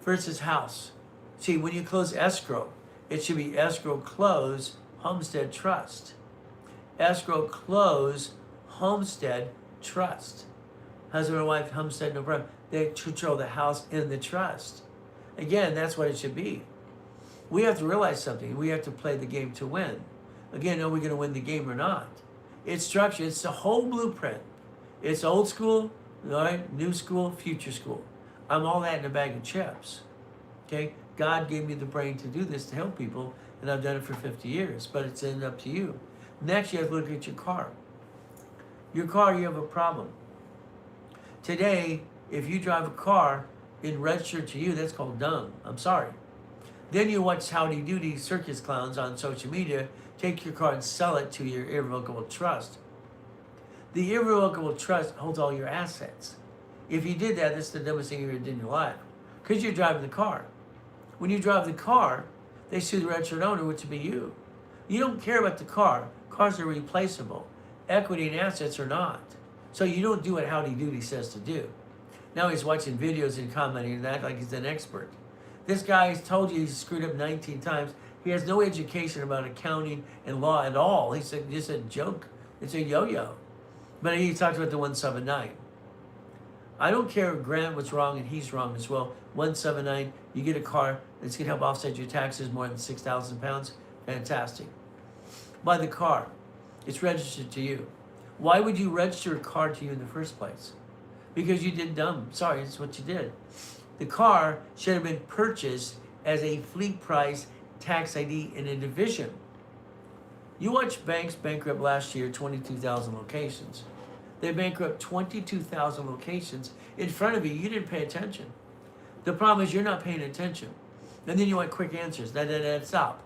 First is house. See, when you close escrow, it should be escrow close, homestead trust. Escrow close, homestead trust. Husband or wife, homestead, no problem. They control the house in the trust. Again, that's what it should be. We have to realize something. We have to play the game to win. Again, are we going to win the game or not? It's structured. It's the whole blueprint. It's old school, all right, new school, future school. I'm all that in a bag of chips. Okay? God gave me the brain to do this, to help people, and I've done it for 50 years, but it's up to you. Next, you have to look at your car. Your car, you have a problem. Today, if you drive a car in registered to you, that's called dumb. I'm sorry. Then you watch Howdy Doody circus clowns on social media take your car and sell it to your irrevocable trust. The irrevocable trust holds all your assets. If you did that, that's the dumbest thing you ever did in your life. Because you're driving the car. When you drive the car, they sue the registered owner, which would be you. You don't care about the car. Cars are replaceable. Equity and assets are not. So you don't do what Howdy Doody says to do. Now he's watching videos and commenting and act like he's an expert. This guy has told you he's screwed up 19 times. He has no education about accounting and law at all. He's just a joke. It's a yo-yo. But he talks about the 179. I don't care if Grant was wrong and he's wrong as well. 179, you get a car that's going to help offset your taxes more than 6,000 pounds. Fantastic. Buy the car. It's registered to you. Why would you register a car to you in the first place? Because you did dumb. Sorry, it's what you did. The car should have been purchased as a fleet price tax ID in a division. You watched banks bankrupt last year, 22,000 locations. They bankrupt 22,000 locations in front of you. You didn't pay attention. The problem is you're not paying attention. And then you want quick answers. Stop.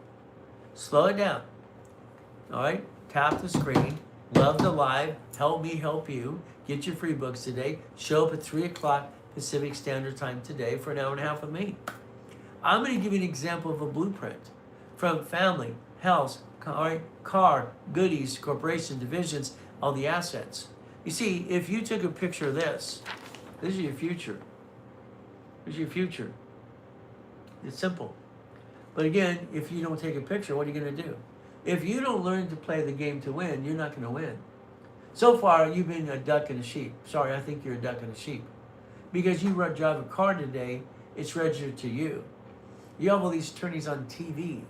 Slow it down. All right? Tap the screen Love the live. Help me help you. Get your free books today. Show up at 3 o'clock Pacific Standard Time today for an hour and a half with me. I'm going to give you an example of a blueprint from family, health, car, goodies, corporation, divisions, all the assets. You see, if you took a picture of this is your future. This is your future. It's simple. But again, if you don't take a picture, what are you going to do? If you don't learn to play the game to win, you're not going to win. So far, you've been a duck and a sheep. Sorry, I think you're a duck and a sheep. Because you drive a car today, it's registered to you. You have all these attorneys on TV.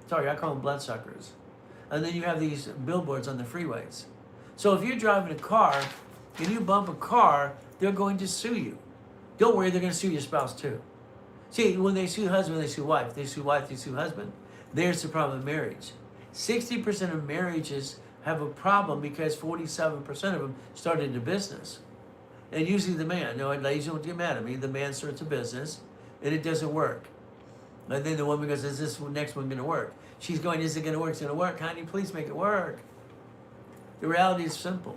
Sorry, I call them bloodsuckers. And then you have these billboards on the freeways. So if you're driving a car and you bump a car, they're going to sue you. Don't worry, they're going to sue your spouse too. See, when they sue husband, they sue wife. They sue wife, they sue husband. There's the problem of marriage. 60% of marriages have a problem because 47% of them started a business. And usually the man, no, ladies don't get mad at me, the man starts a business and it doesn't work. And then the woman goes, is this next one going to work? She's going, is it going to work? It's going to work. Honey, please make it work. The reality is simple.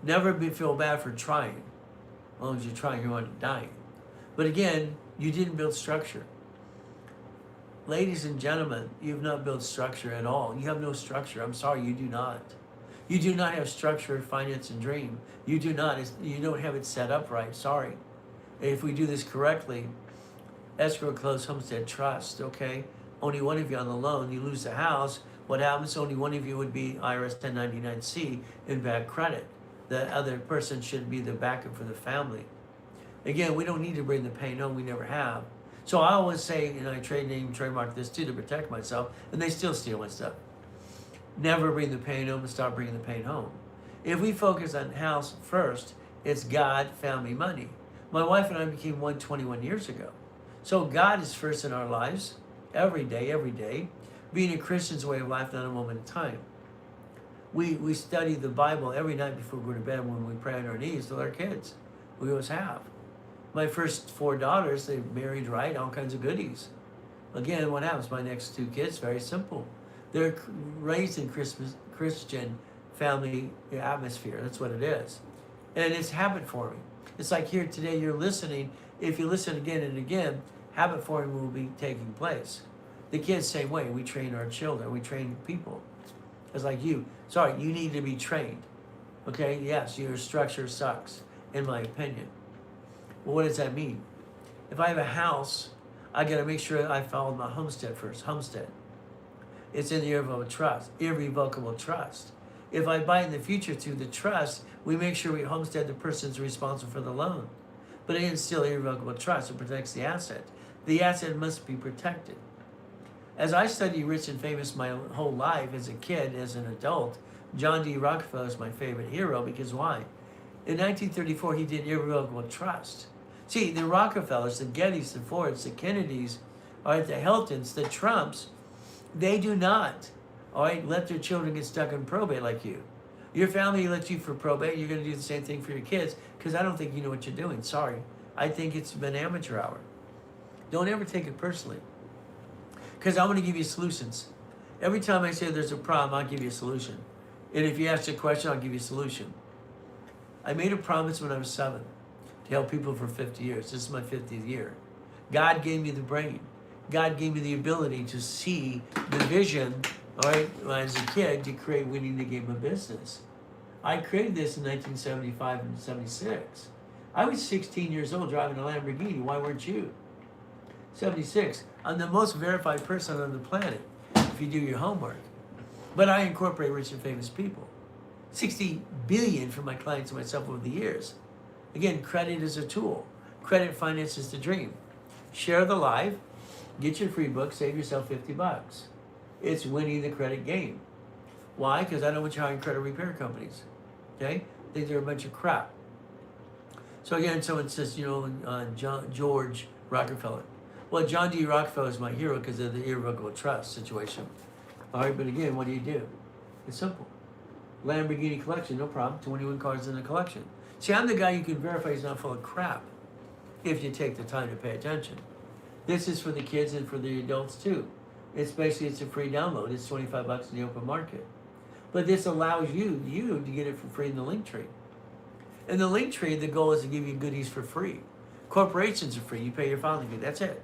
Never feel bad for trying. As long as you're trying, you're not dying. But again, you didn't build structure. Ladies and gentlemen, you've not built structure at all. You have no structure. I'm sorry, you do not. You do not have structure, finance, and dream. You do not. You don't have it set up right. Sorry. If we do this correctly, escrow, close, homestead, trust, okay? Only one of you on the loan, you lose the house. What happens? Only one of you would be IRS 1099-C in bad credit. The other person should be the backup for the family. Again, we don't need to bring the pain home. We never have. So I always say, and I trademark this too to protect myself, and they still steal my stuff. Never bring the pain home and stop bringing the pain home. If we focus on house first, it's God, family, money. My wife and I became one 21 years ago. So God is first in our lives, every day. Being a Christian's way of life, not a moment in time. We study the Bible every night before we go to bed when we pray on our knees with our kids. We always have. My first 4 daughters, they married right, all kinds of goodies. Again, what happens? My next 2 kids, very simple. They're raised in Christian family atmosphere. That's what it is. And it's habit forming. It's like here today, you're listening. If you listen again and again, habit forming will be taking place. The kids, same way. We train our children. We train people. It's like you. Sorry, you need to be trained. Okay? Yes, your structure sucks, in my opinion. Well, what does that mean? If I have a house, I got to make sure I follow my homestead first. Homestead. It's in the irrevocable trust. If I buy in the future through the trust, we make sure we homestead the person's responsible for the loan. But it is still irrevocable trust. It protects the asset. The asset must be protected. As I study Rich and Famous my whole life, as a kid, as an adult, John D. Rockefeller is my favorite hero because why? In 1934, he did irrevocable trust. See, the Rockefellers, the Gettys, the Fords, the Kennedys, all right, the Hiltons, the Trumps, they do not, all right, let their children get stuck in probate like you. Your family lets you for probate, you're going to do the same thing for your kids because I don't think you know what you're doing. Sorry. I think it's been amateur hour. Don't ever take it personally because I'm going to give you solutions. Every time I say there's a problem, I'll give you a solution. And if you ask a question, I'll give you a solution. I made a promise when I was 7 to help people for 50 years. This is my 50th year. God gave me the brain. God gave me the ability to see the vision, all right, as a kid, to create winning the game of business. I created this in 1975 and 76. I was 16 years old driving a Lamborghini. Why weren't you? 76. I'm the most verified person on the planet if you do your homework. But I incorporate rich and famous people. 60 billion for my clients and myself over the years. Again, credit is a tool. Credit finance is the dream. Share the live. Get your free book. Save yourself $50. It's winning the credit game. Why? Because I don't want you hiring credit repair companies. Okay? I think they're a bunch of crap. So again, someone says, George Rockefeller. Well, John D. Rockefeller is my hero because of the irrevocable trust situation. All right, but again, what do? It's simple. Lamborghini collection, no problem. 21 cars in the collection. See, I'm the guy you can verify he's not full of crap if you take the time to pay attention. This is for the kids and for the adults too. It's a free download. It's $25 in the open market. But this allows you to get it for free in the Linktree. In the Linktree, the goal is to give you goodies for free. Corporations are free. You pay your filing fee. That's it.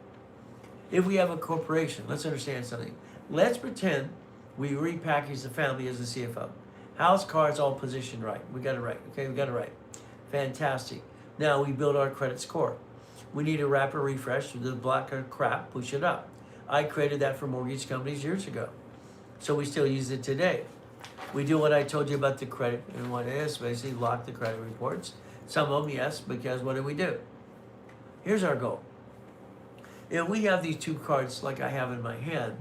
If we have a corporation, let's understand something. Let's pretend we repackage the family as a CFO. House, cars, all positioned right. We got it right. Okay, we got it right. Fantastic. Now we build our credit score. We need a rapid refresh to the block of crap, push it up. I created that for mortgage companies years ago. So we still use it today. We do what I told you about the credit and what it is, basically lock the credit reports. Some of them, yes, because what do we do? Here's our goal. If we have these two cards like I have in my hand,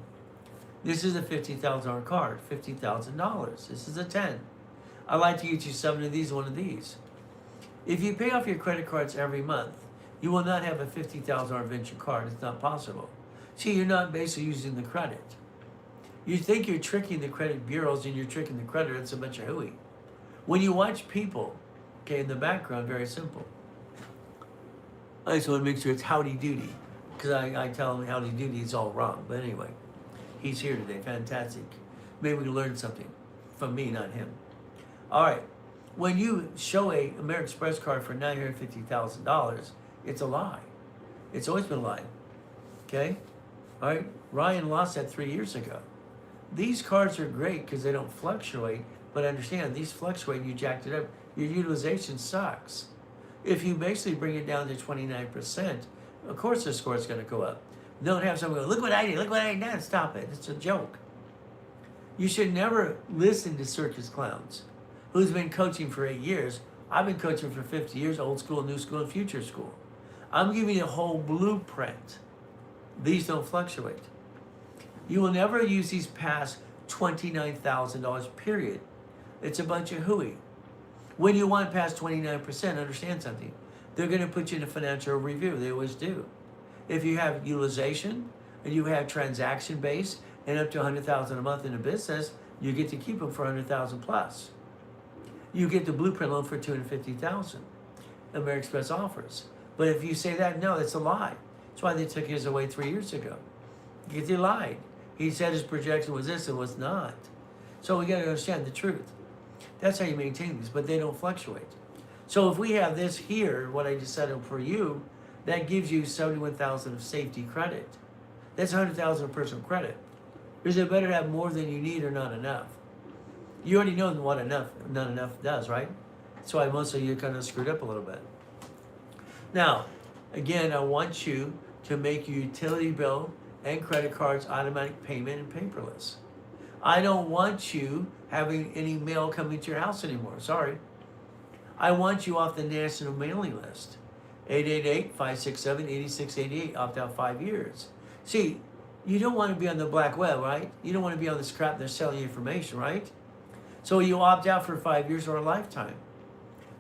this is a $50,000 card, $50,000. This is a 10. I'd like to get you 7 of these, 1 of these. If you pay off your credit cards every month, you will not have a $50,000 venture card. It's not possible. See, you're not basically using the credit. You think you're tricking the credit bureaus and you're tricking the creditor. It's a bunch of hooey. When you watch people, okay, in the background, very simple. I just want to make sure it's howdy doody, because I tell him howdy doody is all wrong. But anyway, he's here today. Fantastic. Maybe we can learn something from me, not him. All right. When you show a American Express card for $950,000, it's a lie. It's always been a lie. Okay? All right? Ryan lost that 3 years ago. These cards are great because they don't fluctuate, but understand, these fluctuate and you jacked it up. Your utilization sucks. If you basically bring it down to 29%, of course the score is going to go up. Don't have someone go, look what I did, look what I did. Stop it. It's a joke. You should never listen to circus clowns. Who's been coaching for 8 years? I've been coaching for 50 years, old school, new school, and future school. I'm giving you a whole blueprint. These don't fluctuate. You will never use these past $29,000, period. It's a bunch of hooey. When you want past 29%, understand something. They're going to put you in a financial review. They always do. If you have utilization and you have transaction base and up to $100,000 a month in a business, you get to keep them for $100,000 plus. You get the blueprint loan for $250,000. American Express offers. But if you say that, no, that's a lie. That's why they took his away 3 years ago. Because he lied. He said his projection was this, it was not. So we got to understand the truth. That's how you maintain these, but they don't fluctuate. So if we have this here, what I just set up for you, that gives you $71,000 of safety credit. That's $100,000 of personal credit. Is it better to have more than you need or not enough? You already know what not enough does, right? That's why most of you kind of screwed up a little bit. Now, again, I want you to make your utility bill and credit cards automatic payment and paperless. I don't want you having any mail coming to your house anymore. Sorry. I want you off the national mailing list. 888-567-8688. Opt out 5 years. See, you don't want to be on the black web, right? You don't want to be on this crap they're selling you information, right? So you opt out for 5 years or a lifetime.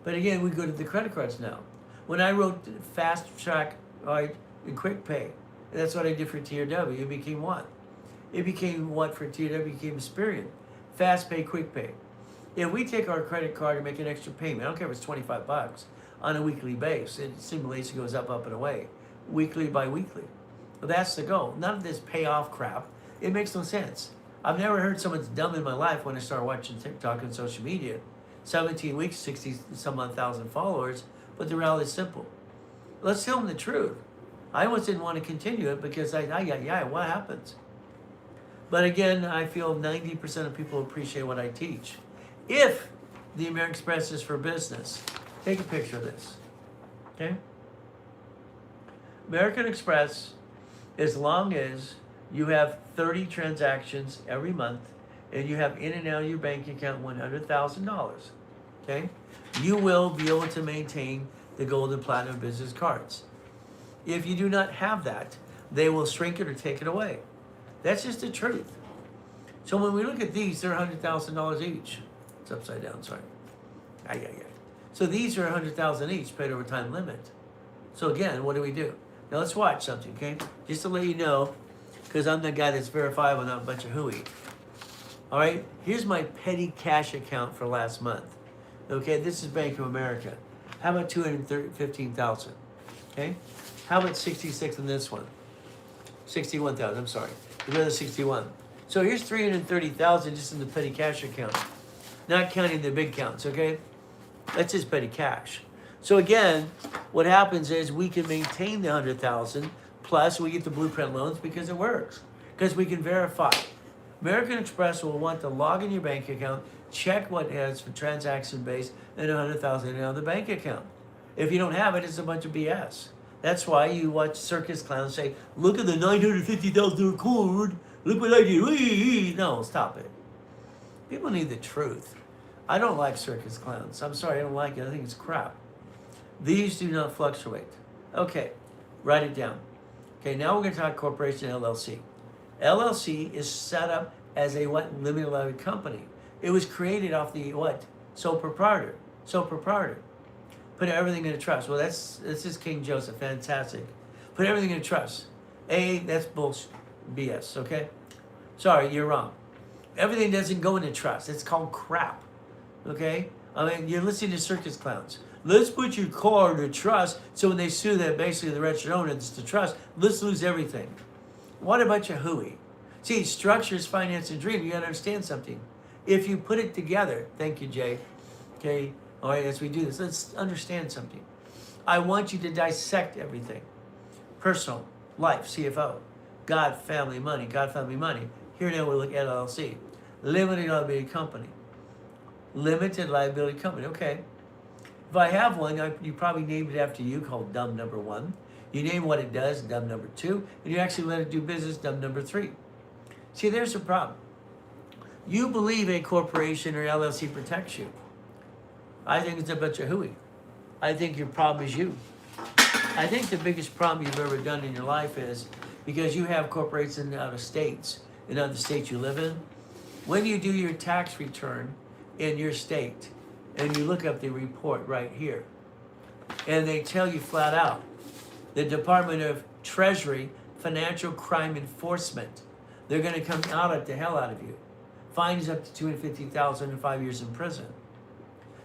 But again, we go to the credit cards now. When I wrote Fast Track, right, and Quick Pay, that's what I did for TRW. It became what? It became what for TRW? It became Experian. Fast Pay, Quick Pay. If we take our credit card and make an extra payment, I don't care if it's $25 on a weekly basis, it simulates, it goes up, up, and away, weekly by weekly. But that's the goal. None of this payoff crap. It makes no sense. I've never heard someone's dumb in my life when I started watching TikTok and social media. 17 weeks, 60 some odd thousand followers, but the reality is simple. Let's tell them the truth. I almost didn't want to continue it because what happens? But again, I feel 90% of people appreciate what I teach. If the American Express is for business, take a picture of this, okay? American Express, as long as you have 30 transactions every month and you have in and out of your bank account $100,000, okay? You will be able to maintain the gold and platinum business cards. If you do not have that, they will shrink it or take it away. That's just the truth. So when we look at these, they're $100,000 each. It's upside down, sorry. So these are $100,000 each, paid over time limit. So again, what do we do? Now let's watch something, okay? Just to let you know, because I'm the guy that's verifiable, not a bunch of hooey. All right, here's my petty cash account for last month. Okay, this is Bank of America. How about $215,000? Okay, how about 66 on this one? 61,000. I'm sorry, another 61. So here's $330,000 just in the petty cash account. not counting the big counts, okay? That's just petty cash. So again, what happens is we can maintain the 100,000 plus we get the blueprint loans because it works, because we can verify. American Express will want to log in your bank account, check what it has for transaction base, and 100,000 in the bank account. If you don't have it, it's a bunch of BS. That's why you watch circus clowns say, "Look at the $950,000 cord. Look what I did." No, stop it. People need the truth. I don't like circus clowns. I'm sorry, I don't like it. I think it's crap. These do not fluctuate. Okay, write it down. Okay, now we're going to talk corporation LLC. LLC is set up as a what? Limited liability company. It was created off the what? Sole proprietor. Sole proprietor. Put everything in a trust. Well, this is King Joseph. Fantastic. Put everything in a trust. That's bullshit. BS, okay? Sorry, you're wrong. Everything doesn't go in a trust. It's called crap. Okay? I mean, you're listening to circus clowns. Let's put your car in a trust so when they sue that basically the registered owner, it's the trust. Let's lose everything. What a bunch of hooey. See, structures, finance, and dream. You got to understand something. If you put it together, thank you, Jay. Okay? All right, as we do this, let's understand something. I want you to dissect everything. Personal, life, CFO. God, family, money. God, family, money. Here now we look at LLC. Limited liability company. Limited liability company. Okay. If I have one, you probably named it after you, called dumb number 1. You name what it does, dumb number 2, and you actually let it do business, dumb number 3. See, there's a problem. You believe a corporation or LLC protects you. I think it's a bunch of hooey. I think your problem is you. I think the biggest problem you've ever done in your life is because you have corporations in other states you live in. When you do your tax return in your state, and you look up the report right here, and they tell you flat out, the Department of Treasury Financial Crime Enforcement, they're going to come out at the hell out of you. Fines up to $250,000 and 5 years in prison.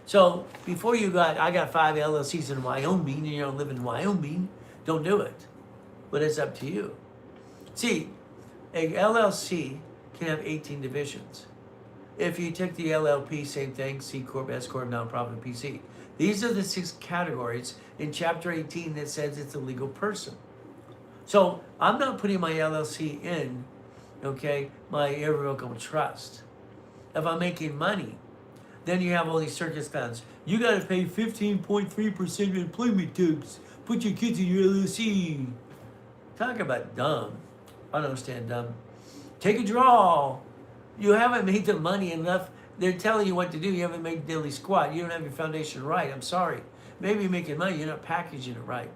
So before I got 5 LLCs in Wyoming, and you don't live in Wyoming, don't do it. But it's up to you. See, a LLC can have 18 divisions. If you take the LLP, same thing, C Corp, S Corp, nonprofit, PC. These are the 6 categories in Chapter 18 that says it's a legal person. So I'm not putting my LLC in, okay, my irrevocable trust. If I'm making money, then you have all these circus clowns. You got to pay 15.3% employment tax. Put your kids in your LLC. Talk about dumb. I don't understand dumb. Take a draw. You haven't made the money enough. They're telling you what to do. You haven't made daily squat. You don't have your foundation right. I'm sorry. Maybe you're making money. You're not packaging it right.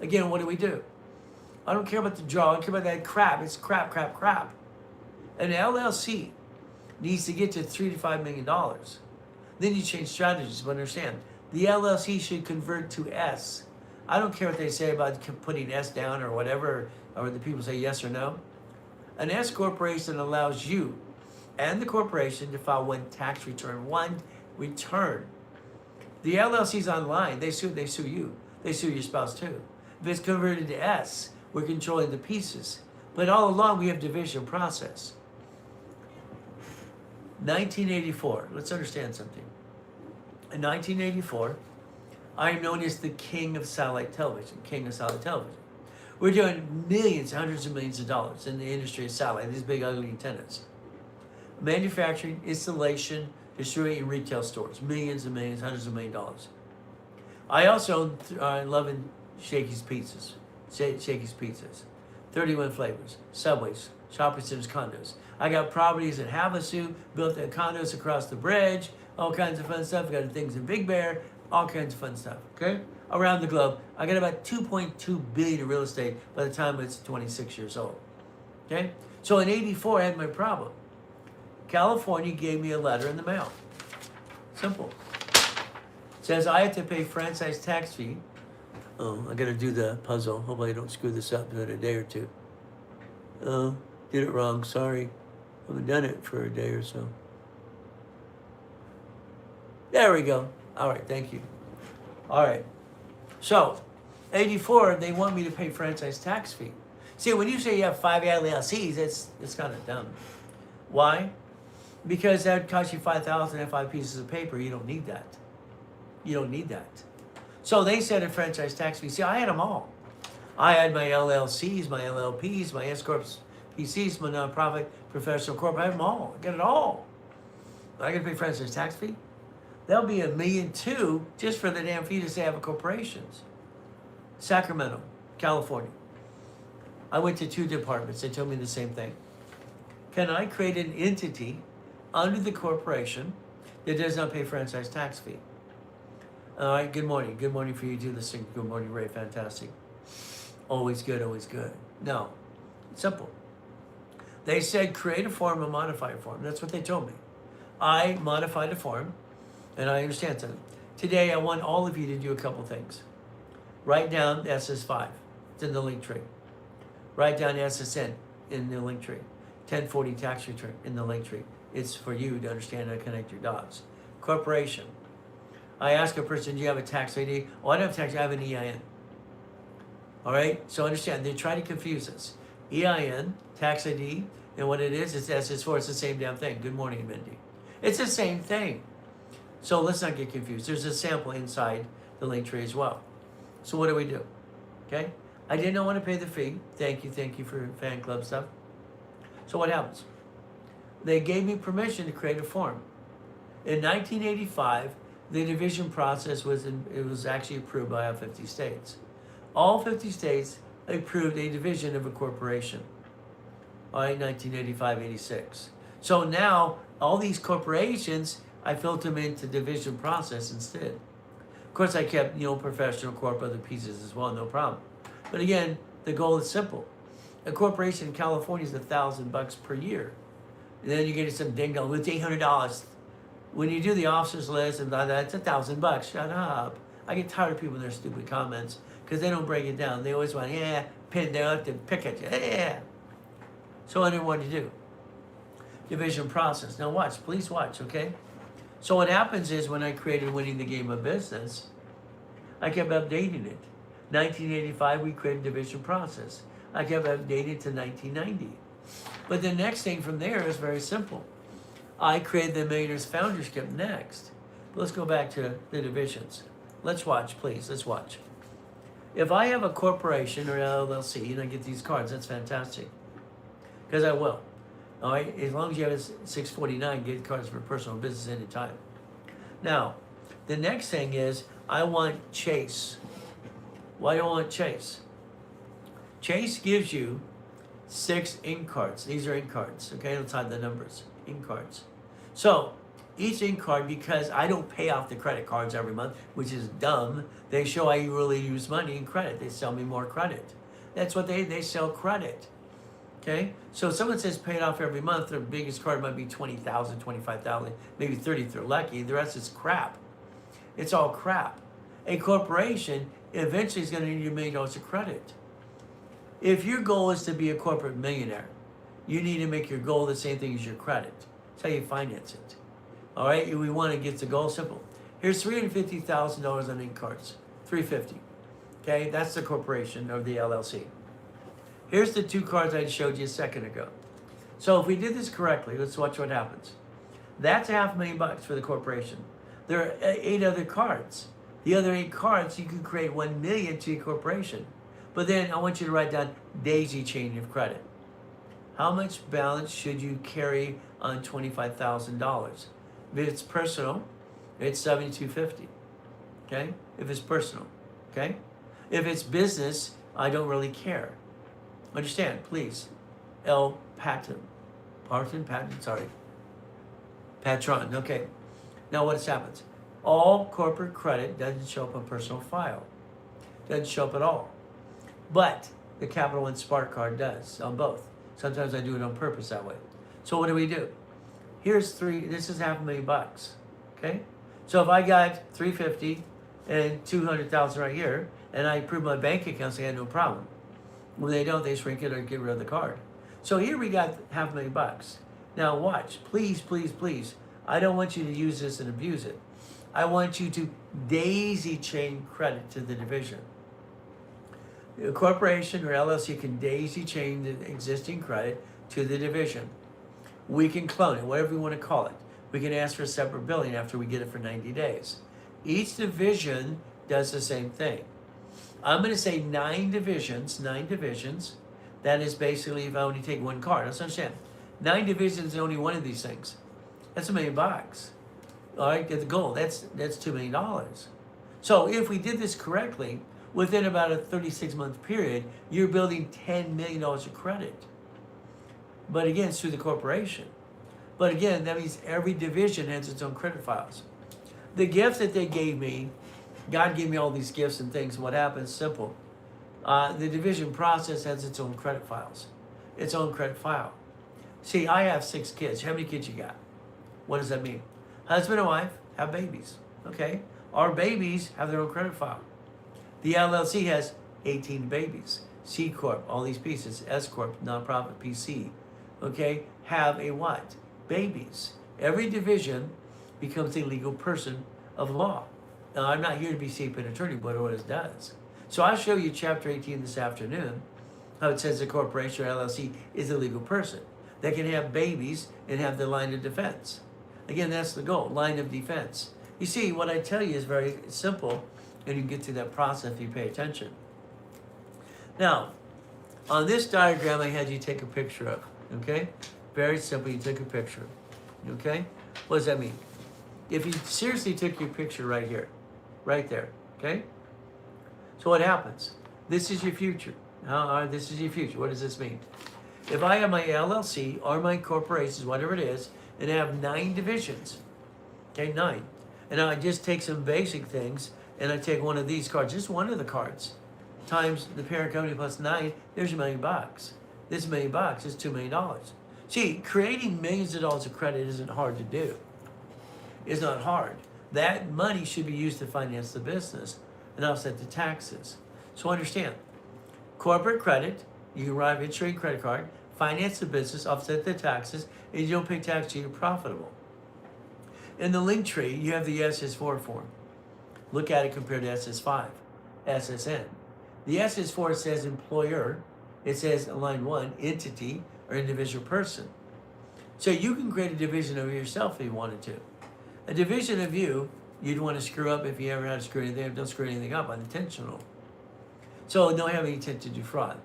Again, what do? I don't care about the draw. I don't care about that crap. It's crap. An LLC needs to get to $3 to $5 million. Then you change strategies. But understand, the LLC should convert to S. I don't care what they say about putting S down or whatever, or the people say yes or no. An S corporation allows you and the corporation to file one tax return, one return. The LLC's online. They sue you. They sue your spouse too. If it's converted to S, we're controlling the pieces. But all along, we have division process. 1984. Let's understand something. In 1984, I am known as the king of satellite television. King of satellite television. We're doing millions, hundreds of millions of dollars in the industry of satellite, these big ugly antennas. Manufacturing, installation, distributing retail stores, millions and millions, hundreds of millions of dollars. I also love Shakey's Pizzas. Shakey's Pizzas. 31 flavors, Subways, shopping centers, condos. I got properties in Havasu, built condos across the bridge, all kinds of fun stuff. I got things in Big Bear, all kinds of fun stuff, okay? Around the globe. I got about $2.2 billion in real estate by the time it's 26 years old, okay? So in 84, I had my problem. California gave me a letter in the mail. Simple. It says I have to pay franchise tax fee. Oh, I gotta do the puzzle. Hopefully I don't screw this up in a day or two. Oh, did it wrong, sorry. I haven't done it for a day or so. There we go. All right, thank you. All right. So, 84, they want me to pay franchise tax fee. See, when you say you have 5 LLCs, it's kind of dumb. Why? Because that would cost you $5,000 and 5 pieces of paper. You don't need that. You don't need that. So they said a franchise tax fee. See, I had them all. I had my LLCs, my LLPs, my S Corps, PCs, my nonprofit, professional corp. I have them all. I got it all. I got to pay franchise tax fee. That'll be $1.2 million just for the damn fee to say I have a corporations. Sacramento, California. I went to 2 departments. They told me the same thing. Can I create an entity under the corporation that does not pay franchise tax fee? All right, good morning. Good morning for you too. Listening. Good morning, Ray. Fantastic. Always good, always good. No, simple. They said create a form and modify a form. That's what they told me. I modified a form, and I understand something. Today, I want all of you to do a couple things. Write down SS5. It's in the link tree. Write down SSN in the link tree. 1040 tax return in the link tree. It's for you to understand how to connect your dots. Corporation. I ask a person, do you have a tax ID? Oh, I don't have tax, I have an EIN. All right, so understand, they try to confuse us. EIN, tax ID, and what it is SS4, it's the same damn thing. Good morning, Mindy. It's the same thing. So let's not get confused. There's a sample inside the link tree as well. So what do? Okay, I did not want to pay the fee. Thank you for fan club stuff. So what happens? They gave me permission to create a form. In 1985, the division process was actually approved by all 50 states. All 50 states approved a division of a corporation. All right, 1985-86. So now all these corporations, I filter them into division process instead. Of course, I kept professional corp other pieces as well, no problem. But again, the goal is simple. A corporation in California is $1,000 per year. And then you get some dingo with $800. When you do the officers list and that, it's $1,000. Shut up. I get tired of people in their stupid comments because they don't break it down. They always want, pin down to pick at you. Yeah. So I didn't want to do. Division process. Now watch, please watch, okay? So what happens is when I created Winning the Game of Business, I kept updating it. 1985, we created division process. I kept updating to 1990. But the next thing from there is very simple. I created the Millionaires Foundership next. But let's go back to the divisions. Let's watch, please. Let's watch. If I have a corporation or LLC and I get these cards, that's fantastic. Because I will. All right? As long as you have a 649, get cards for personal business anytime. Now, the next thing is I want Chase. Why do I want Chase? Chase gives you 6 ink cards. These are ink cards. Okay, let's hide the numbers. Ink cards. So each ink card, because I don't pay off the credit cards every month, which is dumb, they show I really use money in credit. They sell me more credit. That's what they sell credit. Okay, so someone says pay it off every month. Their biggest card might be 20,000, 25,000, maybe 30 if they're lucky. The rest is crap. It's all crap. A corporation eventually is going to need $1 million of credit. If your goal is to be a corporate millionaire, you need to make your goal the same thing as your credit. That's how you finance it. All right, we want to get the goal simple. Here's $350,000 on ink cards. $350,000. Okay, that's the corporation or the LLC. Here's the 2 cards I showed you a second ago. So if we did this correctly, let's watch what happens. That's $500,000 for the corporation. There are 8 other cards. The other 8 cards, you can create $1 million to your corporation. But then I want you to write down daisy chain of credit. How much balance should you carry on $25,000? If it's personal, it's $7,250. Okay? If it's personal. Okay? If it's business, I don't really care. Understand, please. L. Patton. Patron. Okay. Now what happens? All corporate credit doesn't show up on personal file. Doesn't show up at all. But the Capital One Spark card does on both. Sometimes I do it on purpose that way. So what do? Here's this is $500,000. Okay? So if I got $350,000 and $200,000 right here, and I prove my bank accounts, I had no problem. When they don't, they shrink it or get rid of the card. So here we got $500,000. Now watch, please, please, please. I don't want you to use this and abuse it. I want you to daisy chain credit to the division. A corporation or LLC can daisy chain the existing credit to the division. We can clone it, whatever we want to call it. We can ask for a separate billing after we get it for 90 days. Each division does the same thing. I'm going to say 9 divisions. That is basically if I only take one card. Let's understand. 9 divisions is only one of these things. That's $1 million. All right, get the goal. That's $2 million. So if we did this correctly, within about a 36-month period, you're building $10 million of credit. But again, it's through the corporation. But again, that means every division has its own credit files. The gifts that they gave me, God gave me all these gifts and things. What happens? Simple. The division process has its own credit files, its own credit file. See, I have 6 kids. How many kids you got? What does that mean? Husband and wife have babies. Okay? Our babies have their own credit file. The LLC has 18 babies. C Corp, all these pieces. S Corp, nonprofit, PC. Okay? Have a what? Babies. Every division becomes a legal person of law. Now, I'm not here to be an attorney, but what it does. So I'll show you chapter 18 this afternoon, how it says a corporation or LLC is a legal person that can have babies and have the line of defense. Again, that's the goal, line of defense. You see, what I tell you is very simple, and you can get through that process if you pay attention. Now, on this diagram, I had you take a picture of, okay? Very simple, you took a picture, okay? What does that mean? If you seriously took your picture right here, right there, okay? So what happens? This is your future. This is your future. What does this mean? If I have my LLC or my corporations, whatever it is, and I have 9 divisions, okay, 9, and I just take some basic things, and I take one of these cards, just one of the cards, times the parent company plus 9, there's $1 million. This $1 million is $2 million. See, creating millions of dollars of credit isn't hard to do. It's not hard. That money should be used to finance the business and offset the taxes. So understand, corporate credit, you can write interest rate credit card, finance the business, offset the taxes, and you don't pay tax till you're profitable. In the link tree, you have the SS4 form. Look at it compared to SS5, SSN. The SS4 says employer, it says line 1, entity or individual person. So you can create a division of yourself if you wanted to. A division of you, you'd want to screw up if you ever had to screw anything up. Don't screw anything up, unintentional. So don't have any intent to defraud.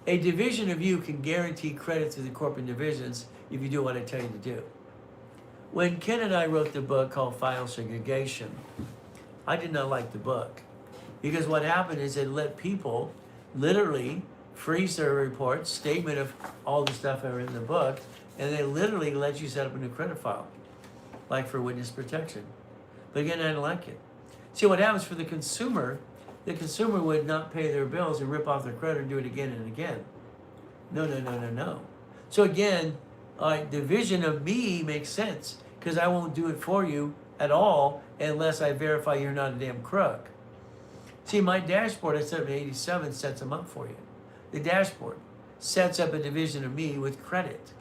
A division of you can guarantee credit through the corporate divisions if you do what I tell you to do. When Ken and I wrote the book called File Segregation, I did not like the book. Because what happened is it let people literally freeze their reports, statement of all the stuff that are in the book, and they literally let you set up a new credit file, like for witness protection. But again, I didn't like it. See, what happens for the consumer would not pay their bills and rip off their credit and do it again and again. No. So again, division of me makes sense because I won't do it for you at all unless I verify you're not a damn crook. See, my dashboard I set up in 87 sets them up for you. The dashboard sets up a division of me with credit.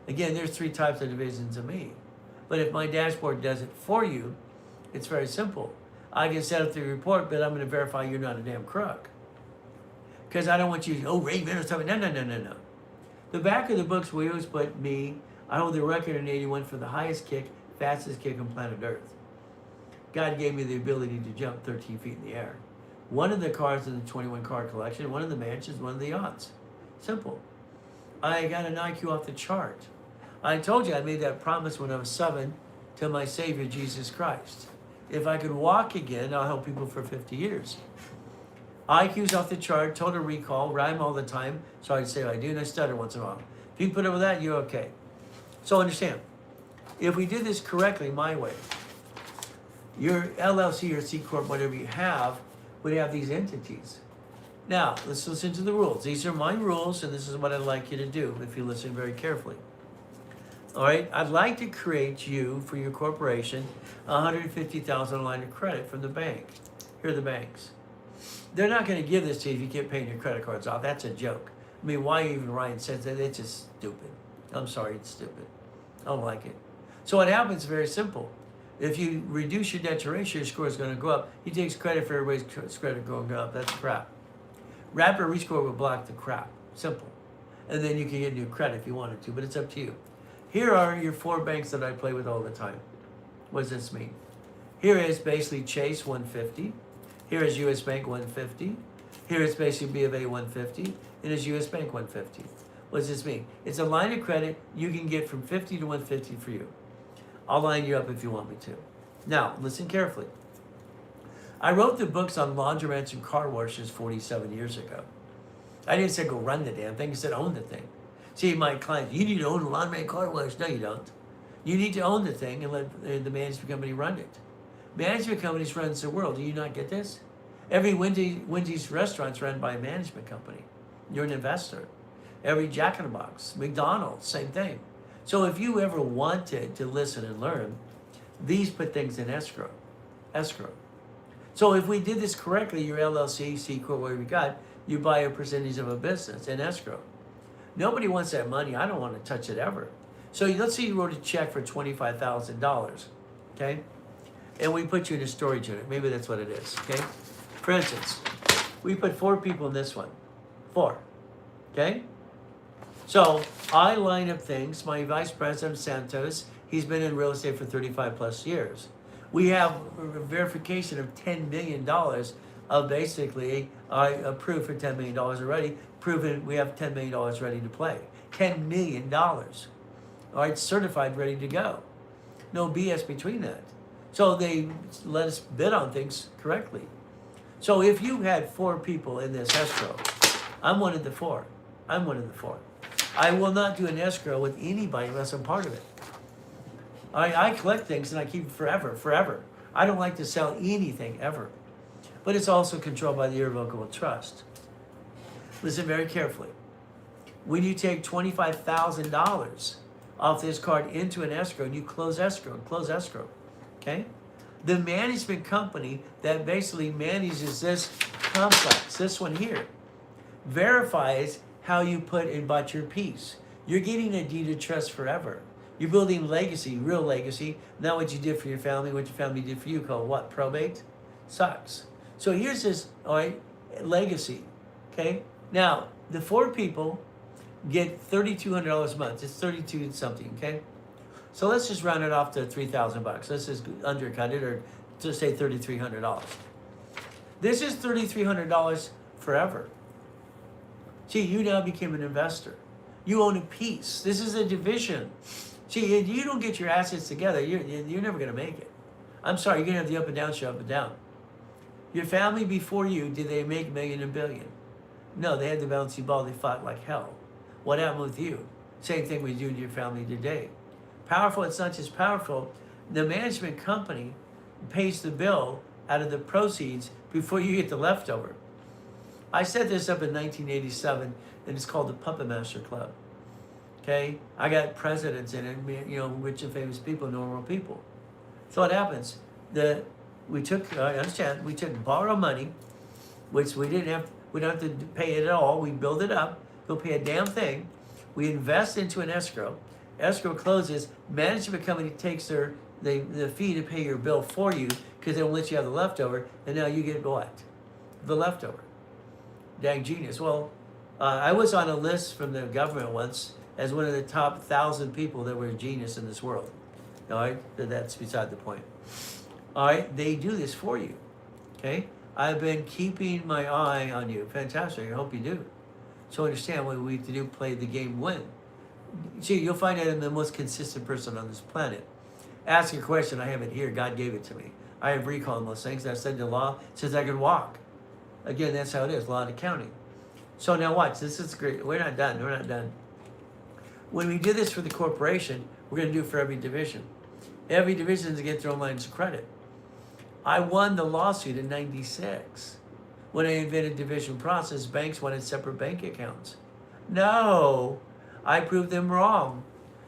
Again, there's 3 types of divisions of me. But if my dashboard does it for you, it's very simple. I can set up the report, but I'm going to verify you're not a damn crook. Because I don't want you to, Raven or something. No. The back of the books, we always put me. I hold the record in 81 for the highest kick, fastest kick on planet Earth. God gave me the ability to jump 13 feet in the air. One of the cars in the 21 car collection, one of the mansions, one of the yachts. Simple. I got an IQ off the chart. I told you I made that promise when I was 7 to my Savior, Jesus Christ. If I could walk again, I'll help people for 50 years. IQ's off the chart, total recall, rhyme all the time. So I'd say I do, and I stutter once in a while. If you put up with that, you're okay. So understand, if we did this correctly, my way, your LLC or C Corp, whatever you have, would have these entities. Now, let's listen to the rules. These are my rules, and this is what I'd like you to do if you listen very carefully. All right, I'd like to create you, for your corporation, $150,000 line of credit from the bank. Here are the banks. They're not going to give this to you if you keep paying your credit cards off. That's a joke. I mean, why even Ryan says that? It's just stupid. I'm sorry, it's stupid. I don't like it. So what happens is very simple. If you reduce your debt to ratio, your score is going to go up. He takes credit for everybody's credit going up. That's crap. Rapid rescore will block the crap. Simple. And then you can get new credit if you wanted to, but it's up to you. Here are your 4 banks that I play with all the time. What does this mean? Here is basically Chase 150. Here is US Bank 150. Here is basically B of A 150. And is US Bank 150. What does this mean? It's a line of credit you can get from 50 to 150 for you. I'll line you up if you want me to. Now, listen carefully. I wrote the books on laundromats and car washes 47 years ago. I didn't say go run the damn thing. I said own the thing. See, my clients, you need to own a laundromat and car wash. No, you don't. You need to own the thing and let the management company run it. Management companies runs the world. Do you not get this? Every Wendy's restaurant's run by a management company. You're an investor. Every Jack in the Box, McDonald's, same thing. So if you ever wanted to listen and learn, these put things in escrow. So if we did this correctly, your LLC, C Corp, whatever you got, you buy a percentage of a business in escrow. Nobody wants that money. I don't want to touch it ever. So let's say you wrote a check for $25,000, okay? And we put you in a storage unit. Maybe that's what it is, okay? For instance, we put 4 people in this one. 4, okay? So I line up things. My vice president, Santos, he's been in real estate for 35 plus years. We have a verification of $10 million of basically, I approved for $10 million already, proven we have $10 million ready to play. $10 million. All right, certified, ready to go. No BS between that. So they let us bid on things correctly. So if you had 4 people in this escrow, I'm one of the 4. I'm one of the 4. I will not do an escrow with anybody unless I'm part of it. I collect things and I keep it forever. I don't like to sell anything ever. But it's also controlled by the irrevocable trust. Listen very carefully. When you take $25,000 off this card into an escrow and you close escrow, okay? The management company that basically manages this complex, this one here, verifies how you put and bought your piece. You're getting a deed of trust forever. You're building legacy, real legacy, not what you did for your family, what your family did for you, called what? Probate? Sucks. So here's this, all right, legacy, okay? Now, the 4 people get $3,200 a month. It's 32 something, okay? So let's just round it off to $3,000. Let's just undercut it, or just say $3,300. This is $3,300 forever. See, you now became an investor. You own a piece. This is a division. See, if you don't get your assets together, you're never going to make it. I'm sorry, you're going to have the up and down show up and down. Your family before you, did they make million and billion? No, they had the bouncy ball. They fought like hell. What happened with you? Same thing with you and your family today. Powerful, it's not just powerful. The management company pays the bill out of the proceeds before you get the leftover. I set this up in 1987, and it's called the Puppet Master Club. Okay? I got presidents in it, you know, rich and famous people, normal people. So what happens? We took borrow money, which we don't have to pay it at all. We build it up. Don't pay a damn thing. We invest into an escrow. Escrow closes. Management company takes the fee to pay your bill for you because they won't let you have the leftover, and now you get what? The leftover. Dang genius. Well, I was on a list from the government once as one of the top 1,000 people that were a genius in this world. All right, that's beside the point. All right, they do this for you. Okay, I've been keeping my eye on you. Fantastic. I hope you do. So understand what we have to do: play the game, win. See, you'll find out I'm the most consistent person on this planet. Ask a question, I have it here. God gave it to me. I have recall on those things. I said the law says I can walk. Again, that's how it is, law and accounting. So now watch, this is great. We're not done. When we do this for the corporation, we're going to do it for every division. Every division is to get their own lines of credit. I won the lawsuit in '96. When I invented division process, banks wanted separate bank accounts. No, I proved them wrong.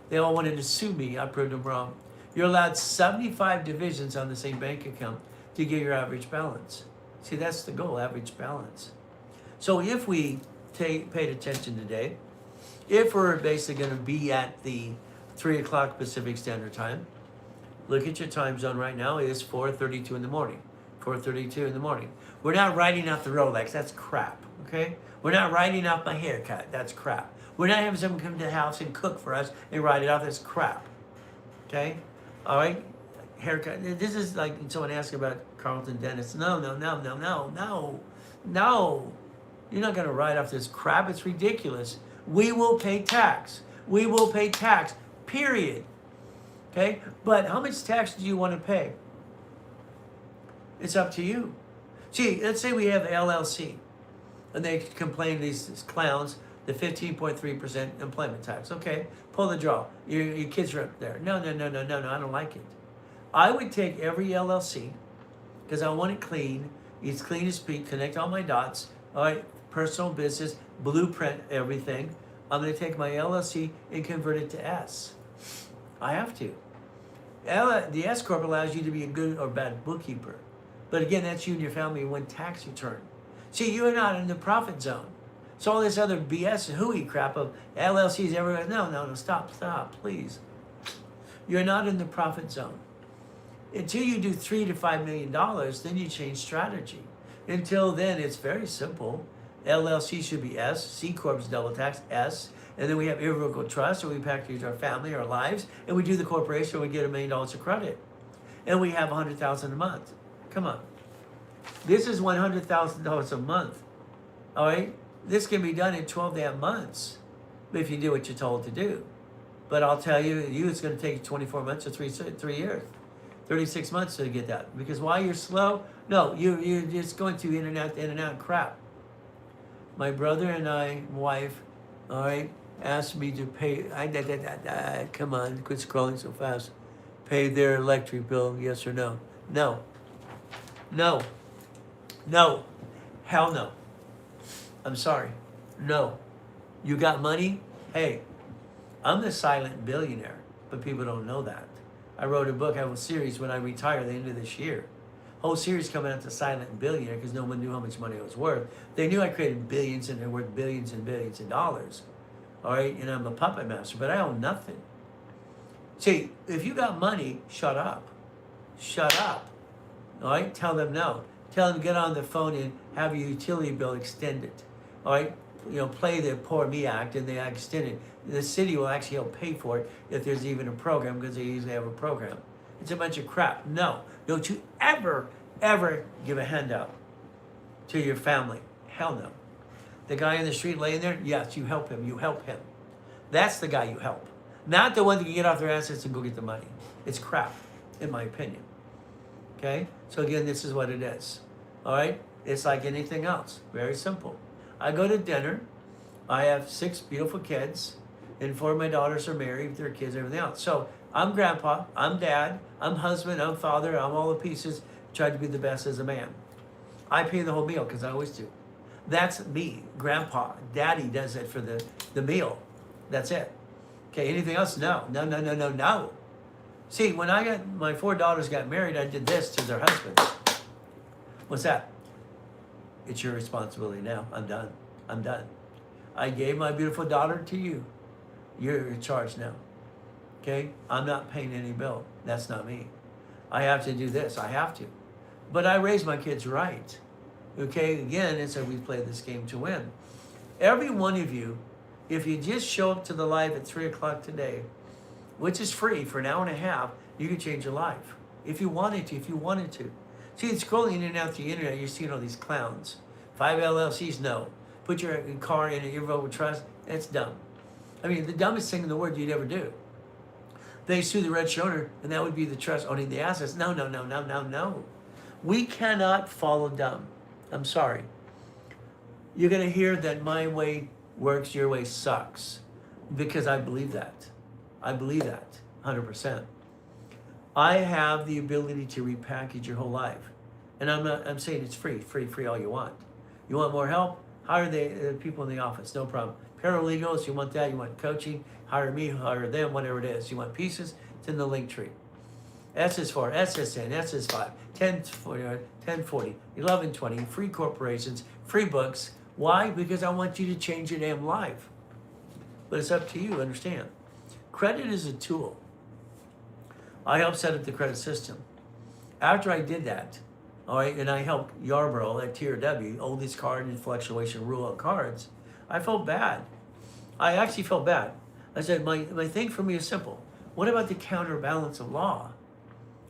They all wanted to sue me. I proved them wrong. You're allowed 75 divisions on the same bank account to get your average balance. See, that's the goal, average balance. So if we paid attention today, if we're basically going to be at the 3 o'clock Pacific Standard Time, look at your time zone right now. It is 4:32 in the morning. 4:32 in the morning. We're not writing out the Rolex. That's crap, okay? We're not writing out my haircut. That's crap. We're not having someone come to the house and cook for us and write it off as crap. Okay? All right? Haircut. This is like someone asking about Carlton Dentist. No. You're not going to write off this crap. It's ridiculous. We will pay tax. We will pay tax. Period. Okay? But how much tax do you want to pay? It's up to you. Gee, let's say we have LLC, and they complain to these clowns, the 15.3% employment tax. Okay, pull the draw. Your kids are up there. No, I don't like it. I would take every LLC, because I want it clean. It's clean as Pete. Connect all my dots. All right, personal, business, blueprint, everything. I'm going to take my LLC and convert it to S. I have to. The S Corp allows you to be a good or bad bookkeeper. But again, that's you and your family in one tax return. See, you're not in the profit zone. So all this other BS and hooey crap of LLCs everywhere. No, stop, please. You're not in the profit zone. Until you do $3 to $5 million, then you change strategy. Until then, it's very simple. LLC should be S, C Corp's double tax, S, and then we have irrevocable trust, so we package our family, our lives, and we do the corporation, we get $1 million of credit. And we have $100,000 a month. Come on. This is $100,000 a month. All right? This can be done in 12 damn months if you do what you're told to do. But I'll tell you, it's going to take 24 months or 3 years. 36 months to get that. Because why you're slow? No, you're just going through in and out crap. My brother and my wife, all right, asked me to pay, come on, quit scrolling so fast. Pay their electric bill, yes or no? No. Hell no. I'm sorry. No. You got money? Hey, I'm the silent billionaire, but people don't know that. I wrote a book, I have a series when I retire at the end of this year. Whole series coming out to Silent Billionaire because no one knew how much money I was worth. They knew I created billions and they're worth billions and billions of dollars. All right, and I'm a puppet master, but I own nothing. See, if you got money, shut up. Shut up. All right, tell them no. Tell them get on the phone and have your utility bill extended. All right, play the Poor Me Act and they extend it. The city will actually help pay for it if there's even a program because they usually have a program. It's a bunch of crap. No, don't you ever give a handout to your family. Hell no. The guy in the street laying there, yes, you help him. You help him. That's the guy you help. Not the one that can get off their assets and go get the money. It's crap, in my opinion. Okay? So again, this is what it is. All right? It's like anything else. Very simple. I go to dinner. I have 6 beautiful kids. And 4 of my daughters are married with their kids and everything else. So I'm grandpa, I'm dad, I'm husband, I'm father, I'm all the pieces. Try to be the best as a man. I pay the whole meal because I always do. That's me, grandpa. Daddy does it for the meal. That's it. Okay, anything else? No. See, when my 4 daughters got married, I did this to their husbands. What's that? It's your responsibility now. I'm done. I gave my beautiful daughter to you. You're in charge now. Okay? I'm not paying any bill. That's not me. I have to do this. I have to. But I raise my kids right. Okay? Again, it's we play this game to win. Every one of you, if you just show up to the live at 3 o'clock today, which is free for an hour and a half, you can change your life. If you wanted to. See, it's scrolling in and out the internet, you're seeing all these clowns. 5 LLCs, no. Put your car in an irrevocable trust, that's dumb. I mean, the dumbest thing in the world you'd ever do. They sue the red owner, and that would be the trust owning the assets. No. We cannot follow dumb. I'm sorry. You're going to hear that my way works, your way sucks. Because I believe that. 100%. I have the ability to repackage your whole life. And I'm saying it's free all you want. You want more help? Hire the people in the office, no problem. Paralegals, you want that, you want coaching, hire me, hire them, whatever it is. You want pieces, it's in the link tree. S is 4, S is 10, S is 5, 1040, 1120, free corporations, free books. Why? Because I want you to change your damn life. But it's up to you, understand. Credit is a tool. I helped set up the credit system. After I did that, all right, and I helped Yarborough at Tier W, oldest card and fluctuation rule on cards, I felt bad. I actually felt bad. I said, my thing for me is simple. What about the counterbalance of law?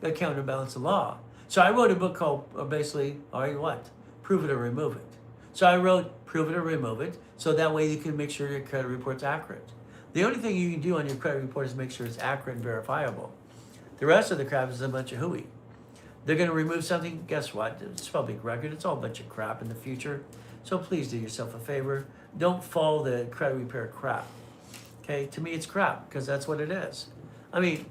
The counterbalance of law. So I wrote a book called basically, all right, what? Prove it or remove it. So I wrote Prove It or Remove It, so that way you can make sure your credit report's accurate. The only thing you can do on your credit report is make sure it's accurate and verifiable. The rest of the crap is a bunch of hooey. They're going to remove something, guess what? It's public record. It's all a bunch of crap in the future. So please do yourself a favor. Don't follow the credit repair crap. Okay, to me it's crap, because that's what it is. I mean,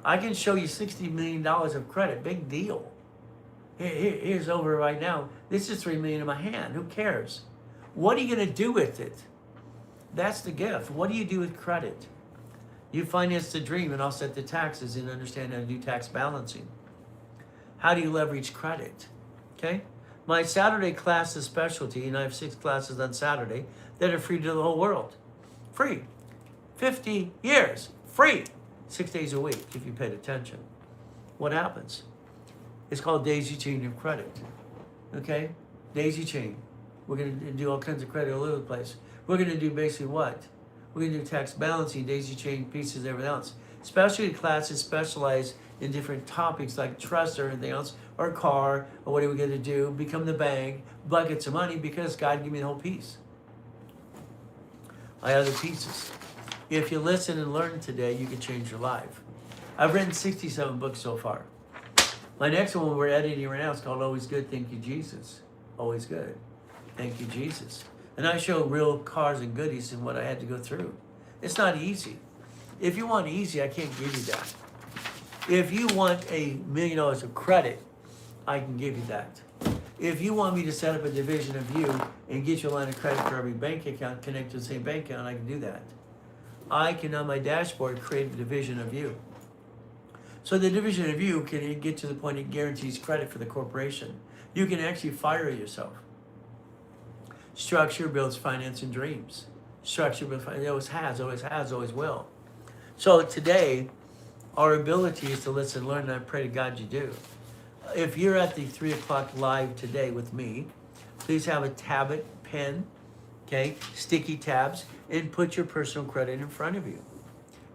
I can show you $60 million of credit, big deal. Here's over right now. This is $3 million in my hand. Who cares? What are you going to do with it? That's the gift. What do you do with credit? You finance the dream and offset the taxes and understand how to do tax balancing. How do you leverage credit? Okay? My Saturday class is specialty, and I have 6 classes on Saturday that are free to the whole world. Free. 50 years. Free. 6 days a week if you paid attention. What happens? It's called daisy chain of credit. Okay? Daisy chain. We're going to do all kinds of credit all over the place. We're going to do basically what? We're going to do tax balancing, daisy chain pieces, everything else. Specialty classes specialize in different topics like trust or anything else, or car, or what are we going to do? Become the bank, buckets of money, because God gave me the whole piece. I have the pieces. If you listen and learn today, you can change your life. I've written 67 books so far. My next one we're editing right now is called Always Good, Thank You, Jesus. Always Good. Thank you, Jesus. And I show real cars and goodies and what I had to go through. It's not easy. If you want easy, I can't give you that. If you want $1 million of credit, I can give you that. If you want me to set up a division of you and get you a line of credit for every bank account, connect to the same bank account, I can do that. I can, on my dashboard, create a division of you. So the division of you can get to the point it guarantees credit for the corporation. You can actually fire yourself. Structure builds finance and dreams. Structure builds finance. It always has, always will. So today, our ability is to listen, learn, and I pray to God you do. If you're at the 3 o'clock live today with me, please have a tablet, pen, okay, sticky tabs, and put your personal credit in front of you.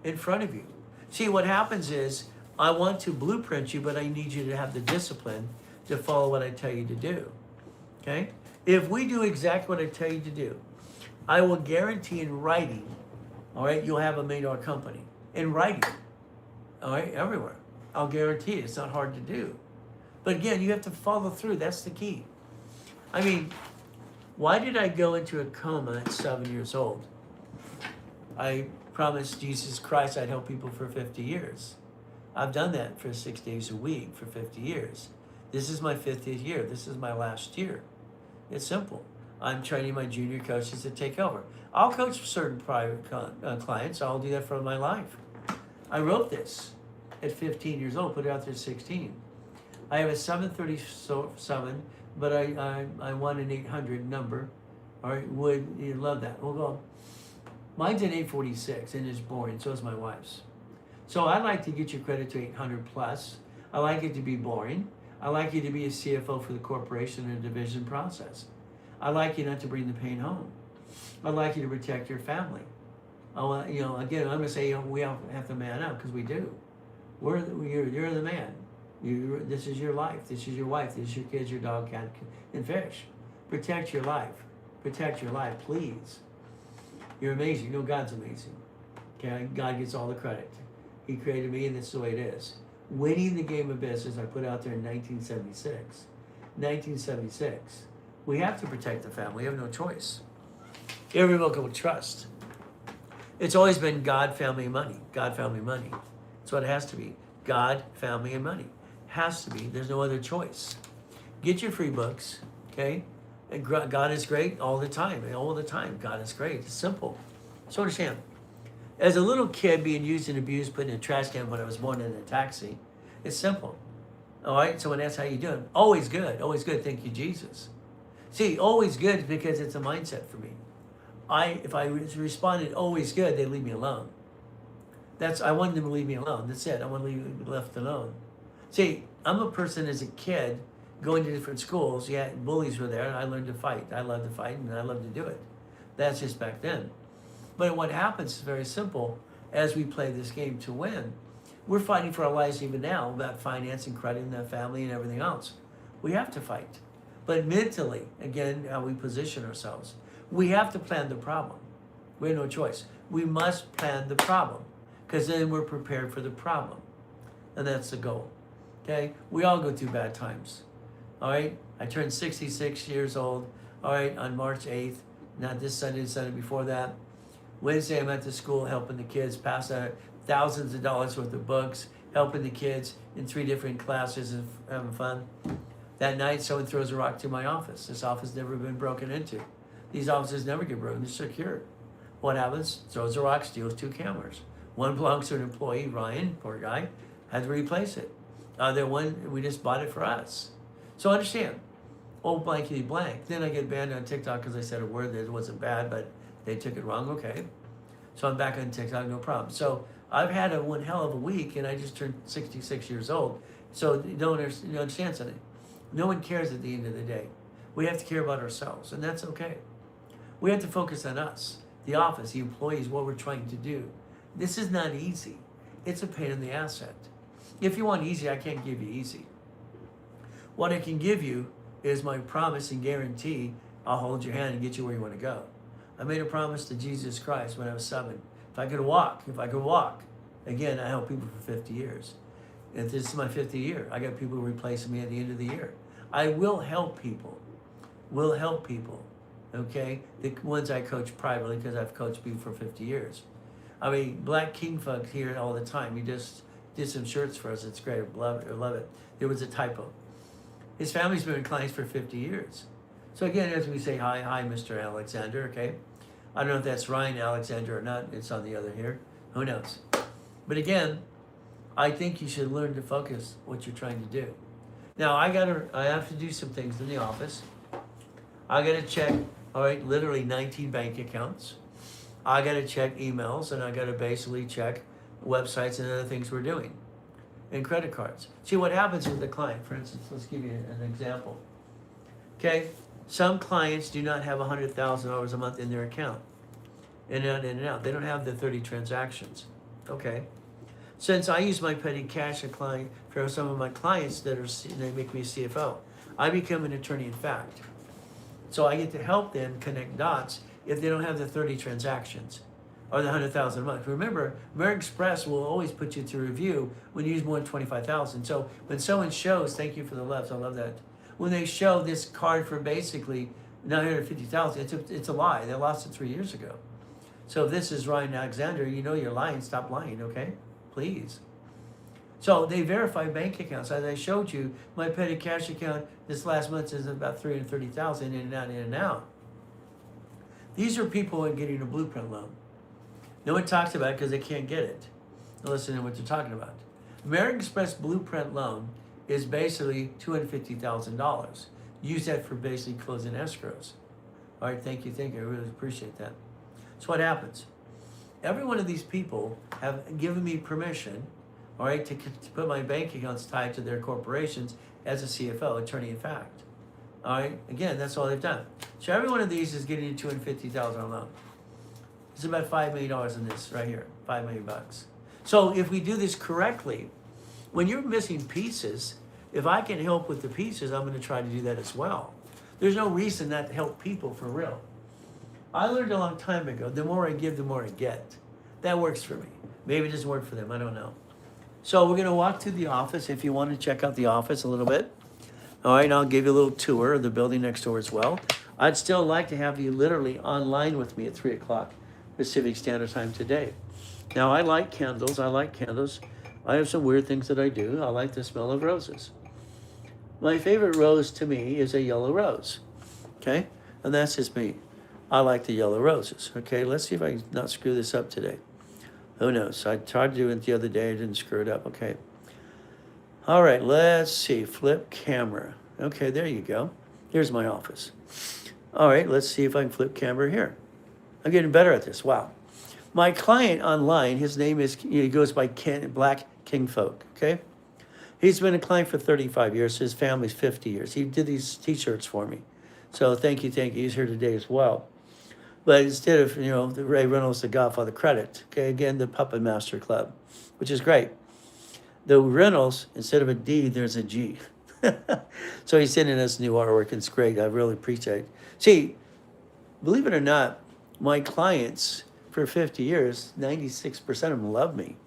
In front of you. See, what happens is, I want to blueprint you, but I need you to have the discipline to follow what I tell you to do. Okay? If we do exactly what I tell you to do, I will guarantee in writing, all right, you'll have $1 million company. In writing. All right, everywhere. I'll guarantee it. It's not hard to do. But again, you have to follow through. That's the key. I mean, why did I go into a coma at 7 years old? I promised Jesus Christ I'd help people for 50 years. I've done that for 6 days a week for 50 years. This is my 50th year. This is my last year. It's simple. I'm training my junior coaches to take over. I'll coach certain private clients. I'll do that for my life. I wrote this at 15 years old, put it out there at 16. I have a 737, but I want an 800 number. All right, would you love that? We'll go. Mine's an 846 and it's boring. So is my wife's. So I like to get your credit to 800 plus. I like it to be boring. I like you to be a CFO for the corporation in a division process. I like you not to bring the pain home. I like you to protect your family. Again, I'm going to say we all have to man up because we do. You're the man. This is your life. This is your wife. This is your kids, your dog, cat, and fish. Protect your life. Protect your life, please. You're amazing. You know God's amazing. Okay, God gets all the credit. He created me, and this is the way it is. Winning the game of business, I put out there in 1976. 1976. We have to protect the family. We have no choice. Irrevocable trust. It's always been God, family, and money. God, family, money. That's what it has to be. God, family, and money. Has to be. There's no other choice. Get your free books, okay? And God is great all the time. All the time. God is great. It's simple. So understand. As a little kid being used and abused, put in a trash can when I was born in a taxi, it's simple. All right? So when that's how you do it, always good. Always good. Thank you, Jesus. See, always good because it's a mindset for me. If I responded always good, they'd leave me alone. I wanted them to leave me alone. That's it. I want to leave left alone. See, I'm a person as a kid going to different schools. Yeah, bullies were there. I learned to fight. I love to fight and I love to do it. That's just back then. But what happens is very simple. As we play this game to win, we're fighting for our lives even now about finance and credit and the family and everything else. We have to fight. But mentally, again, how we position ourselves, we have to plan the problem. We have no choice. We must plan the problem because then we're prepared for the problem. And that's the goal. Okay? We all go through bad times. All right? I turned 66 years old, all right, on March 8th. Not this Sunday, the Sunday before that. Wednesday, I'm at the school helping the kids pass out thousands of dollars worth of books, helping the kids in 3 different classes and having fun. That night, someone throws a rock to my office. This office never been broken into. These offices never get broken, they're secure. What happens? Throws a rock, steals 2 cameras. One belongs to an employee, Ryan, poor guy, had to replace it. The one, we just bought it for us. So understand, old blankety blank. Then I get banned on TikTok because I said a word that wasn't bad, but they took it wrong, okay. So I'm back on TikTok, no problem. So I've had one hell of a week and I just turned 66 years old. So you don't understand something. No one cares at the end of the day. We have to care about ourselves, and that's okay. We have to focus on us, the office, the employees, what we're trying to do. This is not easy. It's a pain in the asset. If you want easy, I can't give you easy. What I can give you is my promise and guarantee I'll hold your hand and get you where you want to go. I made a promise to Jesus Christ when I was 7. If I could walk, again, I helped people for 50 years. If this is my 50th year, I got people replacing me at the end of the year. I will help people. Okay? The ones I coach privately because I've coached people for 50 years. I mean, Black King Folk here all the time. He just did some shirts for us. It's great. I love it. There was a typo. His family's been clients for 50 years. So again, as we say, hi, Mr. Alexander, okay? I don't know if that's Ryan Alexander or not. It's on the other here. Who knows? But again, I think you should learn to focus what you're trying to do. Now, I have to do some things in the office. I got to check, all right, literally 19 bank accounts. I got to check emails, and I got to basically check websites and other things we're doing, and credit cards. See what happens with the client. For instance, let's give you an example. Okay, some clients do not have $100,000 a month in their account, in and out. They don't have the 30 transactions. Okay. Since I use my petty cash client for some of my clients they make me a CFO, I become an attorney in fact. So I get to help them connect dots if they don't have the 30 transactions or the 100,000 a month. Remember, American Express will always put you to review when you use more than 25,000. So when someone shows, thank you for the left, I love that. When they show this card for basically 950,000, it's a lie. They lost it 3 years ago. So if this is Ryan Alexander, you know you're lying. Stop lying, okay? Please. So they verify bank accounts. As I showed you, my petty cash account this last month is about 330,000 in and out. These are people who are getting a blueprint loan. No one talks about it because they can't get it. Now listen to what they're talking about. American Express blueprint loan is basically $250,000. Use that for basically closing escrows. All right, thank you. I really appreciate that. So what happens? Every one of these people have given me permission, all right, to put my bank accounts tied to their corporations as a CFO, attorney in fact. All right, again, that's all they've done. So every one of these is getting $250,000 loan. It's about $5 million in this right here, $5 million. So if we do this correctly, when you're missing pieces, if I can help with the pieces, I'm going to try to do that as well. There's no reason not to help people for real. I learned a long time ago, the more I give, the more I get. That works for me. Maybe it doesn't work for them, I don't know. So we're going to walk to the office if you want to check out the office a little bit. All right, I'll give you a little tour of the building next door as well. I'd still like to have you literally online with me at 3 o'clock Pacific Standard Time today. Now, I like candles. I have some weird things that I do. I like the smell of roses. My favorite rose to me is a yellow rose, okay? And that's just me. I like the yellow roses, okay? Let's see if I can not screw this up today. Who knows? I tried to do it the other day. I didn't screw it up, okay? All right, let's see. Flip camera. Okay, there you go. Here's my office. All right, let's see if I can flip camera here. I'm getting better at this. Wow. My client online, his name is, he goes by Black King Folk, okay? He's been a client for 35 years. His family's 50 years. He did these T-shirts for me. So thank you. He's here today as well. But instead of, the Ray Reynolds, the Godfather credit, okay, again, the Puppet Master Club, which is great. The Reynolds, instead of a D, there's a G. So he's sending us new artwork, and it's great. I really appreciate it. See, believe it or not, my clients for 50 years, 96% of them love me.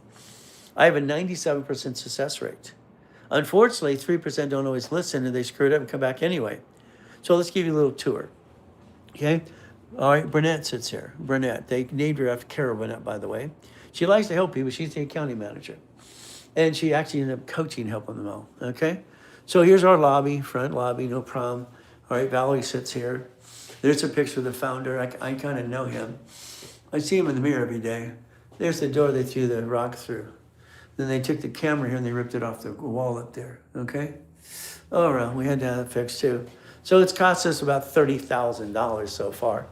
I have a 97% success rate. Unfortunately, 3% don't always listen, and they screw it up and come back anyway. So let's give you a little tour. Okay? All right, Burnett sits here. Burnett. They named her after Carol Burnett, by the way. She likes to help people. She's the accounting manager. And she actually ended up coaching, helping them all. Okay? So here's our lobby, front lobby, no problem. All right, Valerie sits here. There's a picture of the founder. I kind of know him. I see him in the mirror every day. There's the door they threw the rock through. Then they took the camera here and they ripped it off the wall up there. Okay? All right, we had to have it fixed too. So it's cost us about $30,000 so far.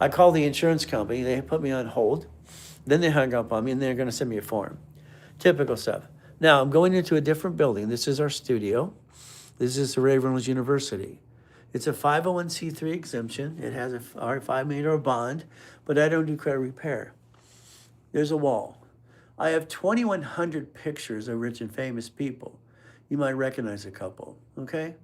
I called the insurance company. They put me on hold. Then they hung up on me and they're going to send me a form. Typical stuff. Now, I'm going into a different building. This is our studio. This is the Ray Reynolds University. It's a 501c3 exemption. It has a $5 million bond, but I don't do credit repair. There's a wall. I have 2,100 pictures of rich and famous people. You might recognize a couple, okay?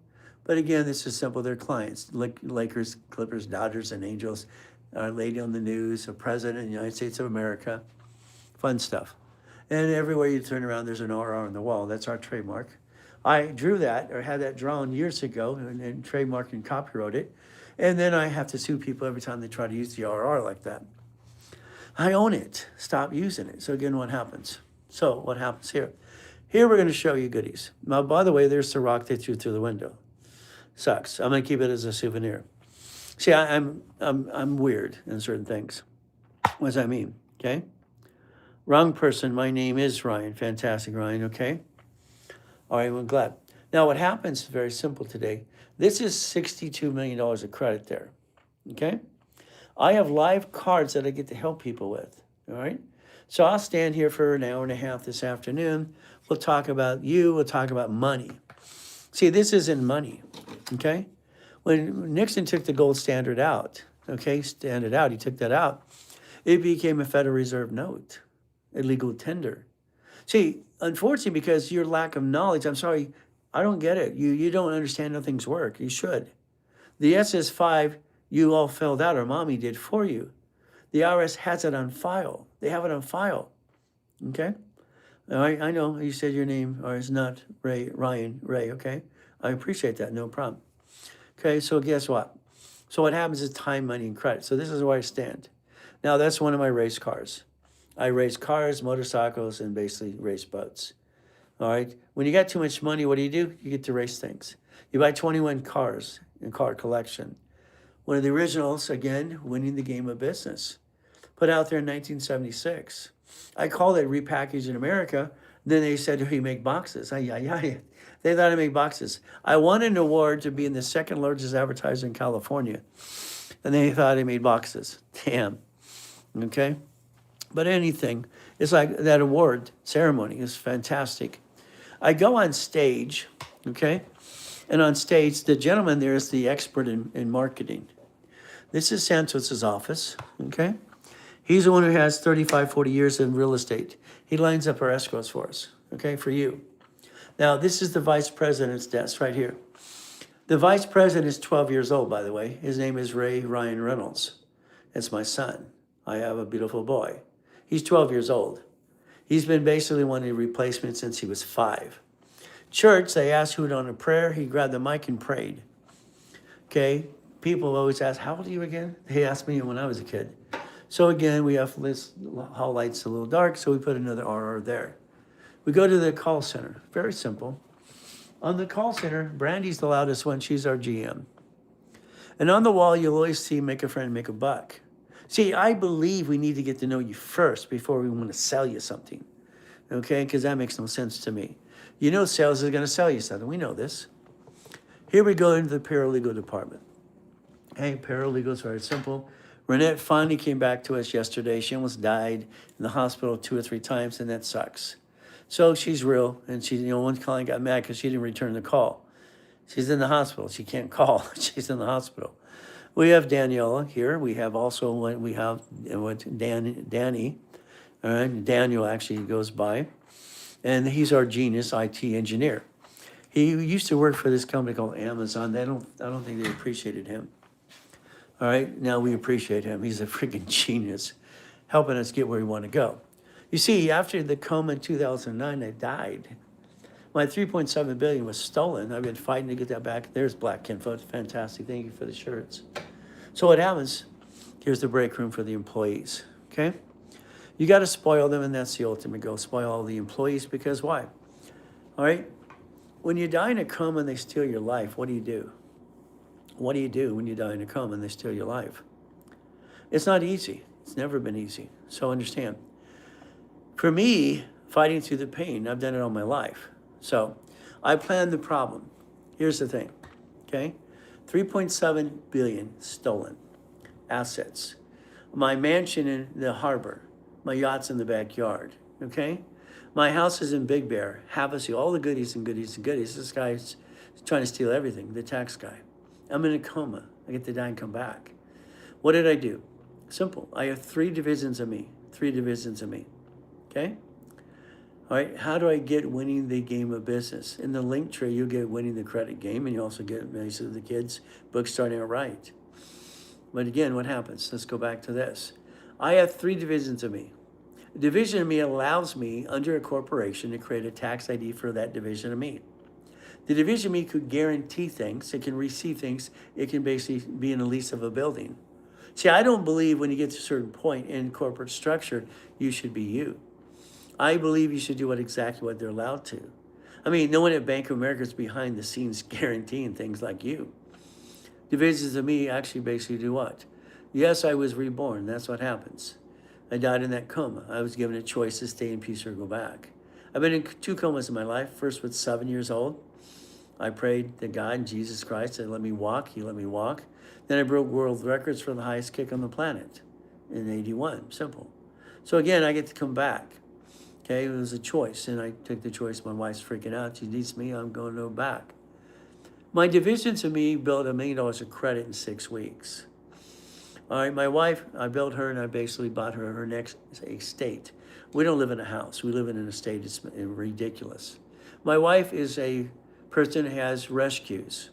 But again, this is simple. They're clients. Lakers, Clippers, Dodgers, and Angels. Our lady on the news, a president of the United States of America. Fun stuff. And everywhere you turn around, there's an RR on the wall. That's our trademark. I drew that, or had that drawn years ago, and trademarked and copyrighted it. And then I have to sue people every time they try to use the RR like that. I own it. Stop using it. So again, what happens? So what happens here? Here we're going to show you goodies. Now, by the way, there's the rock they threw through the window. Sucks. I'm going to keep it as a souvenir. See, I'm weird in certain things. What does that mean? Okay. Wrong person. My name is Ryan. Fantastic, Ryan. Okay. All right. I'm glad. Now, what happens is very simple today. This is $62 million of credit there. Okay. I have live cards that I get to help people with. All right. So I'll stand here for an hour and a half this afternoon. We'll talk about you. We'll talk about money. See, this isn't money. Okay. When Nixon took the gold standard out, he took that out, it became a Federal Reserve note, a legal tender. See, unfortunately, because your lack of knowledge, I'm sorry, I don't get it. You don't understand how things work. You should. The SS5, you all filled out, or mommy did for you. The IRS has it on file. They have it on file. Okay? All right, I know you said your name, or it's not Ryan, Ray, okay? I appreciate that, no problem. Okay, so guess what? So what happens is time, money, and credit. So this is where I stand. Now, that's one of my race cars. I race cars, motorcycles, and basically race boats. All right? When you got too much money, what do? You get to race things. You buy 21 cars in car collection. One of the originals, again, winning the game of business. Put out there in 1976. I called it Repackaged in America. Then they said, oh, you make boxes. They thought I make boxes. I won an award to be in the second largest advertiser in California. And they thought I made boxes. Damn. Okay? But anything, it's like that award ceremony is fantastic. I go on stage, okay? And on stage, the gentleman there is the expert in marketing. This is Santos's office, okay? He's the one who has 35, 40 years in real estate. He lines up our escrows for us, okay, for you. Now, this is the vice president's desk right here. The vice president is 12 years old, by the way. His name is Ray Ryan Reynolds. It's my son. I have a beautiful boy. He's 12 years old. He's been basically wanting a replacement since he was 5. Church, they asked who would on a prayer. He grabbed the mic and prayed. Okay? People always ask, how old are you again? They asked me when I was a kid. So again, we have this hall lights a little dark, so we put another RR there. We go to the call center. Very simple. On the call center, Brandy's the loudest one. She's our GM. And on the wall, you'll always see make a friend, make a buck. See, I believe we need to get to know you first before we want to sell you something. Okay? Because that makes no sense to me. You know sales is going to sell you something. We know this. Here we go into the paralegal department. Hey, paralegals, very simple. Renette finally came back to us yesterday. She almost died in the hospital 2 or 3 times, and that sucks. So she's real, and she, one client got mad because she didn't return the call. She's in the hospital. She can't call. She's in the hospital. We have Daniela here. We have also Danny. All right, Daniel actually goes by, and he's our genius IT engineer. He used to work for this company called Amazon. I don't think they appreciated him. All right, now we appreciate him. He's a freaking genius, helping us get where we want to go. You see, after the coma in 2009, I died. My 3.7 billion was stolen. I've been fighting to get that back. There's Black Kinfolk. Fantastic. Thank you for the shirts. So what happens? Here's the break room for the employees. Okay? You got to spoil them, and that's the ultimate goal. Spoil all the employees, because why? All right? When you die in a coma and they steal your life, what do you do? What do you do when you die in a coma and they steal your life? It's not easy. It's never been easy. So understand. For me, fighting through the pain, I've done it all my life. So I planned the problem. Here's the thing, okay? 3.7 billion stolen assets. My mansion in the harbor, my yacht's in the backyard, okay? My house is in Big Bear, Havasu, all the goodies and goodies and goodies. This guy's trying to steal everything, the tax guy. I'm in a coma. I get to die and come back. What did I do? Simple. I have 3 divisions of me, okay? All right, how do I get winning the game of business? In the link tree, you'll get winning the credit game, and you also get basically the kids' book starting out right. But again, what happens? Let's go back to this. I have 3 divisions of me. A division of me allows me, under a corporation, to create a tax ID for that division of me. The division of me could guarantee things. It can receive things. It can basically be in a lease of a building. See, I don't believe when you get to a certain point in corporate structure, you should be you. I believe you should do exactly what they're allowed to. I mean, no one at Bank of America is behind the scenes guaranteeing things like you. Divisions of me actually basically do what? Yes, I was reborn. That's what happens. I died in that coma. I was given a choice to stay in peace or go back. I've been in 2 comas in my life. First, with 7 years old, I prayed to God, Jesus Christ, said, let me walk. He let me walk. Then I broke world records for the highest kick on the planet in 81. Simple. So again, I get to come back. Okay, it was a choice, and I took the choice. My wife's freaking out. She needs me. I'm going to go back. My divisions of me built $1 million of credit in 6 weeks. All right, my wife, I built her, and I basically bought her next estate. We don't live in a house. We live in an estate. It's ridiculous. My wife is a person who has rescues,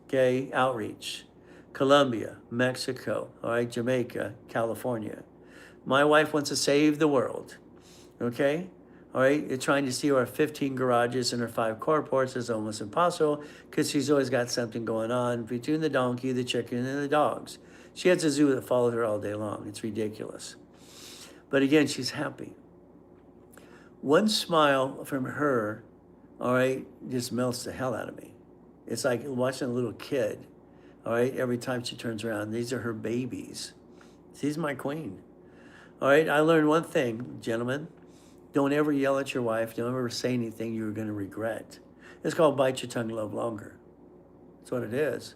okay, outreach, Colombia, Mexico, all right, Jamaica, California. My wife wants to save the world. Okay? All right? You're trying to see our 15 garages and our 5 carports is almost impossible because she's always got something going on between the donkey, the chicken, and the dogs. She has a zoo that follows her all day long. It's ridiculous. But again, she's happy. One smile from her, all right, just melts the hell out of me. It's like watching a little kid, all right, every time she turns around. These are her babies. She's my queen. All right, I learned one thing, gentlemen. Don't ever yell at your wife. Don't ever say anything you're going to regret. It's called Bite Your Tongue, Love Longer. That's what it is.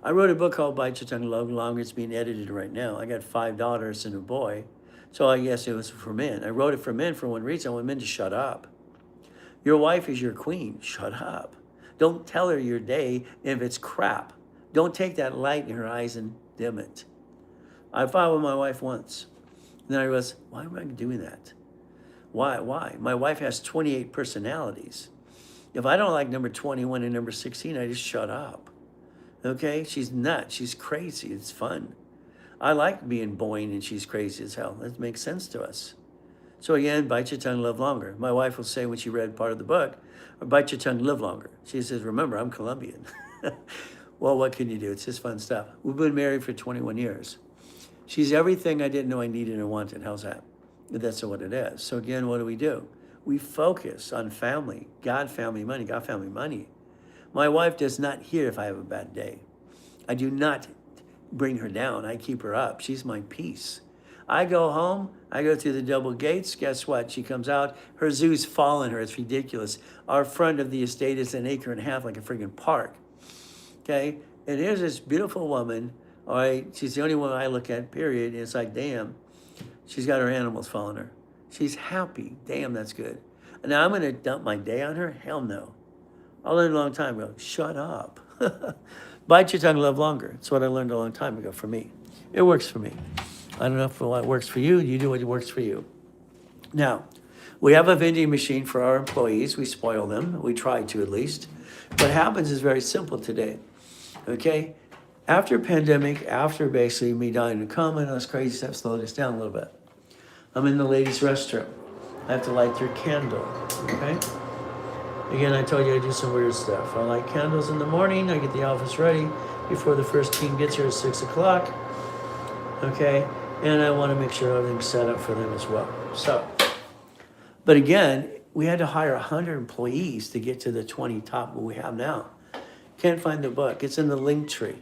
I wrote a book called Bite Your Tongue, Love Longer. It's being edited right now. I got 5 daughters and a boy. So I guess it was for men. I wrote it for men for one reason. I want men to shut up. Your wife is your queen. Shut up. Don't tell her your day if it's crap. Don't take that light in her eyes and dim it. I fought with my wife once. And then I realized, why am I doing that? Why? My wife has 28 personalities. If I don't like number 21 and number 16, I just shut up. Okay? She's nuts. She's crazy. It's fun. I like being boing and she's crazy as hell. That makes sense to us. So again, bite your tongue, live longer. My wife will say when she read part of the book, bite your tongue, live longer. She says, remember, I'm Colombian. Well, what can you do? It's just fun stuff. We've been married for 21 years. She's everything I didn't know I needed and wanted. How's that? That's what it is. So again, what do? We focus on family. God, family, money. God, family, money. My wife does not hear if I have a bad day. I do not bring her down. I keep her up. She's my peace. I go home. I go through the double gates. Guess what? She comes out. Her zoo's following her. It's ridiculous. Our front of the estate is 1.5 acres, like a friggin' park. Okay? And here's this beautiful woman. All right? She's the only one I look at, period. And it's like, damn. She's got her animals following her. She's happy. Damn, that's good. Now I'm going to dump my day on her? Hell no. I learned a long time ago. Shut up. Bite your tongue, live longer. It's what I learned a long time ago for me. It works for me. I don't know if it works for you. You do what works for you. Now, we have a vending machine for our employees. We spoil them. We try to at least. What happens is very simple today. Okay? After pandemic, after basically me dying in a coma and all this crazy stuff slowed us down a little bit. I'm in the ladies' restroom. I have to light their candle. Okay? Again, I told you I do some weird stuff. I light candles in the morning. I get the office ready before the first team gets here at 6 o'clock. Okay? And I want to make sure everything's set up for them as well. So, but again, we had to hire 100 employees to get to the 20 top we have now. Can't find the book. It's in the link tree.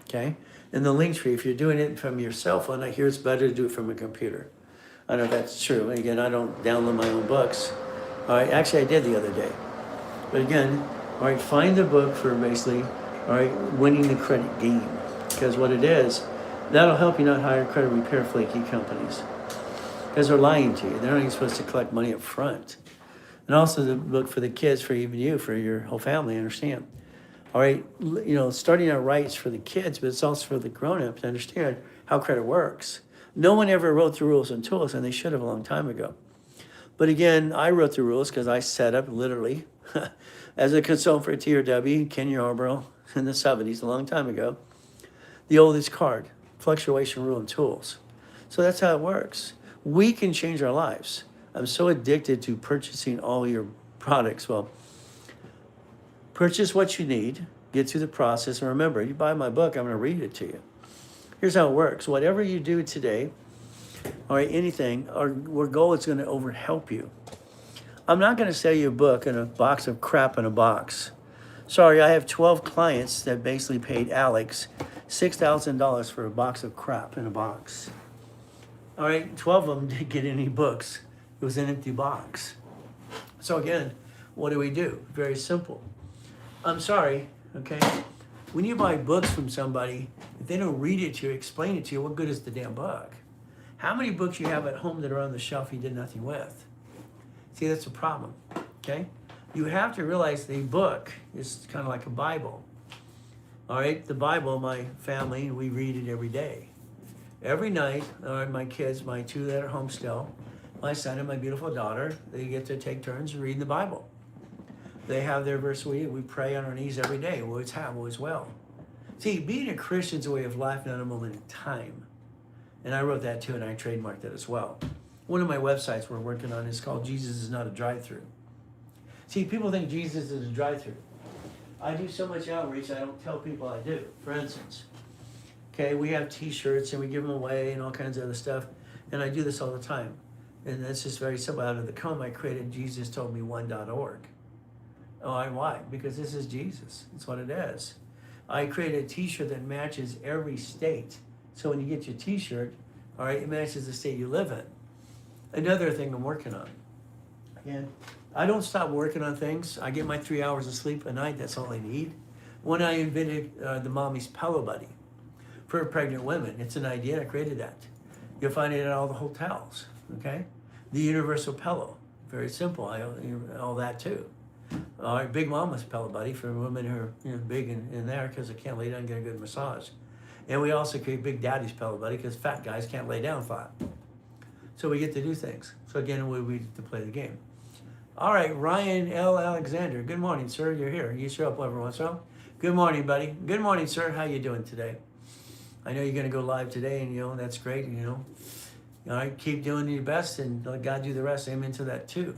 Okay? In the link tree, if you're doing it from your cell phone, I hear it's better to do it from a computer. I don't know if that's true. Again, I don't download my own books. All right, actually, I did the other day. But again, all right, find the book for basically, all right, winning the credit game. Because what it is, that'll help you not hire credit repair flaky companies. Because they're lying to you. They're not even supposed to collect money up front. And also the book for the kids, for even you, for your whole family, understand. All right, you know, starting out right is for the kids, but it's also for the grown-ups to understand how credit works. No one ever wrote the rules and tools, and they should have a long time ago. But again, I wrote the rules because I set up literally as a consultant for TRW, Ken Yarborough, in the 70s, a long time ago, the oldest card, fluctuation rule and tools. So that's how it works. We can change our lives. I'm so addicted to purchasing all your products. Well, purchase what you need, get through the process, and remember, you buy my book, I'm going to read it to you. Here's how it works. Whatever you do today, all right, anything, our goal is going to help you. I'm not going to sell you a book and a box of crap in a box. Sorry, I have 12 clients that basically paid Alex $6,000 for a box of crap in a box. All right, 12 of them didn't get any books. It was an empty box. So again, what do? Very simple. I'm sorry, okay? When you buy books from somebody, if they don't read it to you, explain it to you, what good is the damn book? How many books you have at home that are on the shelf you did nothing with? See, that's a problem, okay? You have to realize the book is kind of like a Bible. All right, the Bible, my family, we read it every day. Every night, all right, my kids, my two that are home still, my son and my beautiful daughter, they get to take turns reading the Bible. They have their verse, we pray on our knees every day, always have, always will. See, being a Christian is a way of life, not a moment in time. And I wrote that too, and I trademarked that as well. One of my websites we're working on is called Jesus is Not a Drive-Thru. See, people think Jesus is a drive-thru. I do so much outreach, I don't tell people I do. For instance, okay, we have t-shirts and we give them away and all kinds of other stuff. And I do this all the time. And that's just very simple. Out of the comb, I created JesusToldMe1.org. Oh, why? Because this is Jesus. That's what it is. I created a t-shirt that matches every state. So when you get your t-shirt, all right, it matches the state you live in. Another thing I'm working on. Again, I don't stop working on things. I get my 3 hours of sleep a night. That's all I need. When I invented the Mommy's Pillow Buddy for pregnant women, it's an idea. I created that. You'll find it at all the hotels, okay? The Universal Pillow, very simple. All that too. All right, Big Mama's Pillow Buddy for women who are big in there because they can't lay down and get a good massage. And we also create Big Daddy's Pillow Buddy because fat guys can't lay down flat. So we get to do things. So again, we get to play the game. All right, Ryan L. Alexander. Good morning, sir. You're here. You show up every once in a while. Good morning, buddy. Good morning, sir. How you doing today? I know you're going to go live today, and that's great. All right, keep doing your best, and let God do the rest. Amen to that too.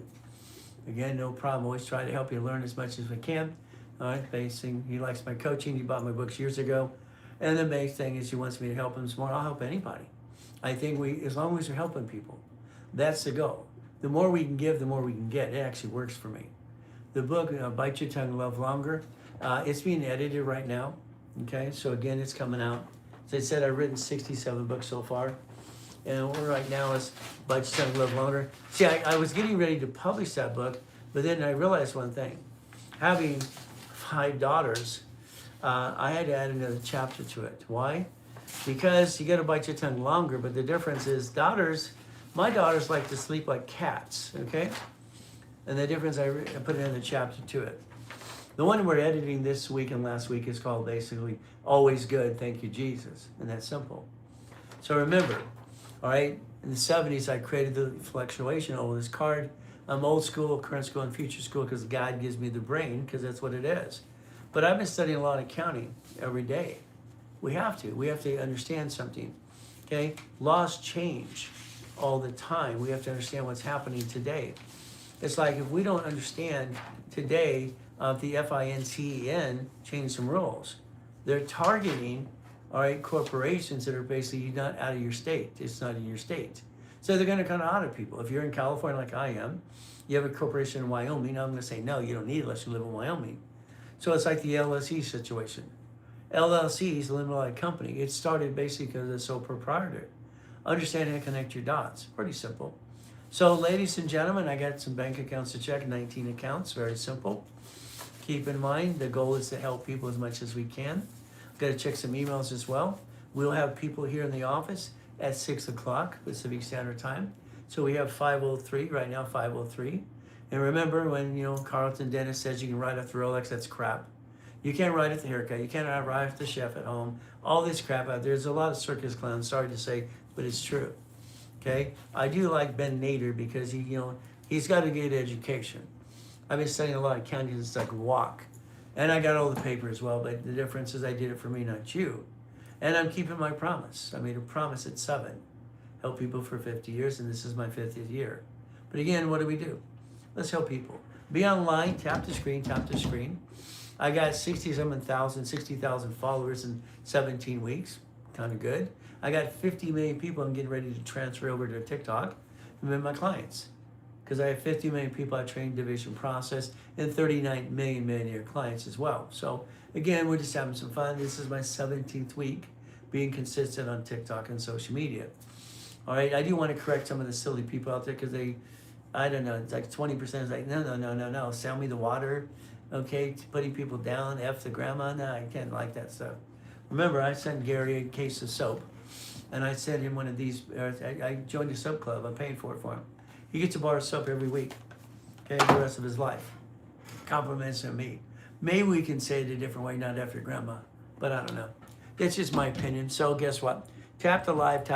Again, no problem. Always try to help you learn as much as we can. All right, basing. He likes my coaching. He bought my books years ago, and the main thing is he wants me to help him some more. I'll help anybody. I think as long as we're helping people, that's the goal. The more we can give, the more we can get. It actually works for me. The book, Bite Your Tongue, Love Longer, it's being edited right now. Okay, so again, it's coming out. As I said, I've written 67 books so far. And what right now is Bite Your Tongue, Love Longer. See, I was getting ready to publish that book, but then I realized one thing. Having 5 daughters, I had to add another chapter to it. Why? Because you got to bite your tongue longer, but the difference is my daughters like to sleep like cats, okay? And the difference, I put another chapter to it. The one we're editing this week and last week is called basically Always Good, Thank You, Jesus. And that's simple. So remember, all right, in the 70s, I created the fluctuation over this card. I'm old school, current school, and future school because God gives me the brain, because that's what it is. But I've been studying a lot of accounting every day. We have to. We have to understand something. Okay? Laws change all the time. We have to understand what's happening today. It's like if we don't understand today the FINCEN changed some rules. They're targeting, all right, corporations that are basically not out of your state. It's not in your state. So they're going to kind of audit people. If you're in California like I am, you have a corporation in Wyoming, I'm going to say, no, you don't need it unless you live in Wyoming. So it's like the LLC situation. LLC is a limited liability company. It started basically because it's sole proprietor. Understand how to connect your dots. Pretty simple. So ladies and gentlemen, I got some bank accounts to check, 19 accounts, very simple. Keep in mind, the goal is to help people as much as we can. Got to check some emails as well. We'll have people here in the office at 6 o'clock Pacific Standard Time. So we have 5:03 right now, 5:03. And remember when, Carlton Dennis says you can write off the Rolex, that's crap. You can't write off the haircut. You can't write off the chef at home. All this crap out there. There's a lot of circus clowns, sorry to say, but it's true. Okay? I do like Ben Nader because he's got a good education. I've been studying a lot of accounting since I could walk. And I got all the paper as well, but the difference is I did it for me, not you. And I'm keeping my promise. I made a promise at 7. Help people for 50 years, and this is my 50th year. But again, what do? Let's help people. Be online, tap the screen, tap the screen. I got 60,000 followers in 17 weeks. Kind of good. I got 50 million people I'm getting ready to transfer over to TikTok and be my clients. Because I have 50 million people I trained division process and 39 million millionaire clients as well. So again, we're just having some fun. This is my 17th week being consistent on TikTok and social media. All right, I do want to correct some of the silly people out there because I don't know, it's like 20% is like, no, sell me the water, okay, putting people down, F the grandma, no, I can't like that stuff. Remember, I sent Gary a case of soap, and I sent him one of these, I joined the soap club, I'm paying for it for him. He gets a bar of soap every week, okay, the rest of his life. Compliments on me. Maybe we can say it a different way, not after grandma, but I don't know. That's just my opinion. So guess what? Tap the live,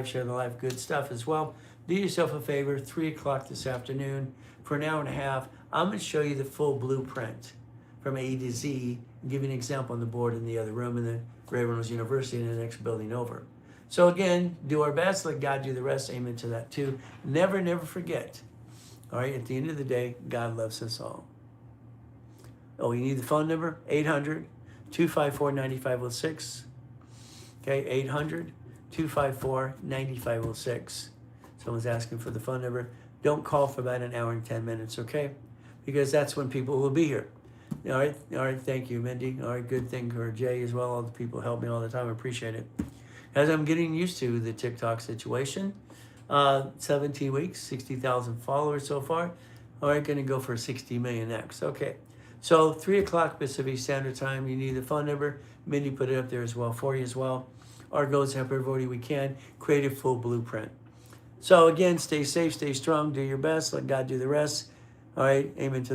share the live, good stuff as well. Do yourself a favor, 3 o'clock this afternoon for an hour and a half. I'm going to show you the full blueprint from A to Z and give you an example on the board in the other room in the Ray Reynolds University in the next building over. So again, do our best, let God do the rest, amen to that too. Never forget, all right, at the end of the day, God loves us all. Oh, you need the phone number? 800-254-9506. Okay, 800-254-9506. Someone's asking for the phone number. Don't call for about an hour and 10 minutes, okay? Because that's when people will be here. All right, thank you, Mindy. All right, good thing for Jay as well. All the people help me all the time. I appreciate it. As I'm getting used to the TikTok situation, 17 weeks, 60,000 followers so far. All right, going to go for 60 million next. Okay, so 3 o'clock Pacific Standard Time. You need the phone number. Mindy put it up there as well for you as well. Our goal is to help everybody we can create a full blueprint. So again, stay safe, stay strong, do your best, let God do the rest. All right, amen to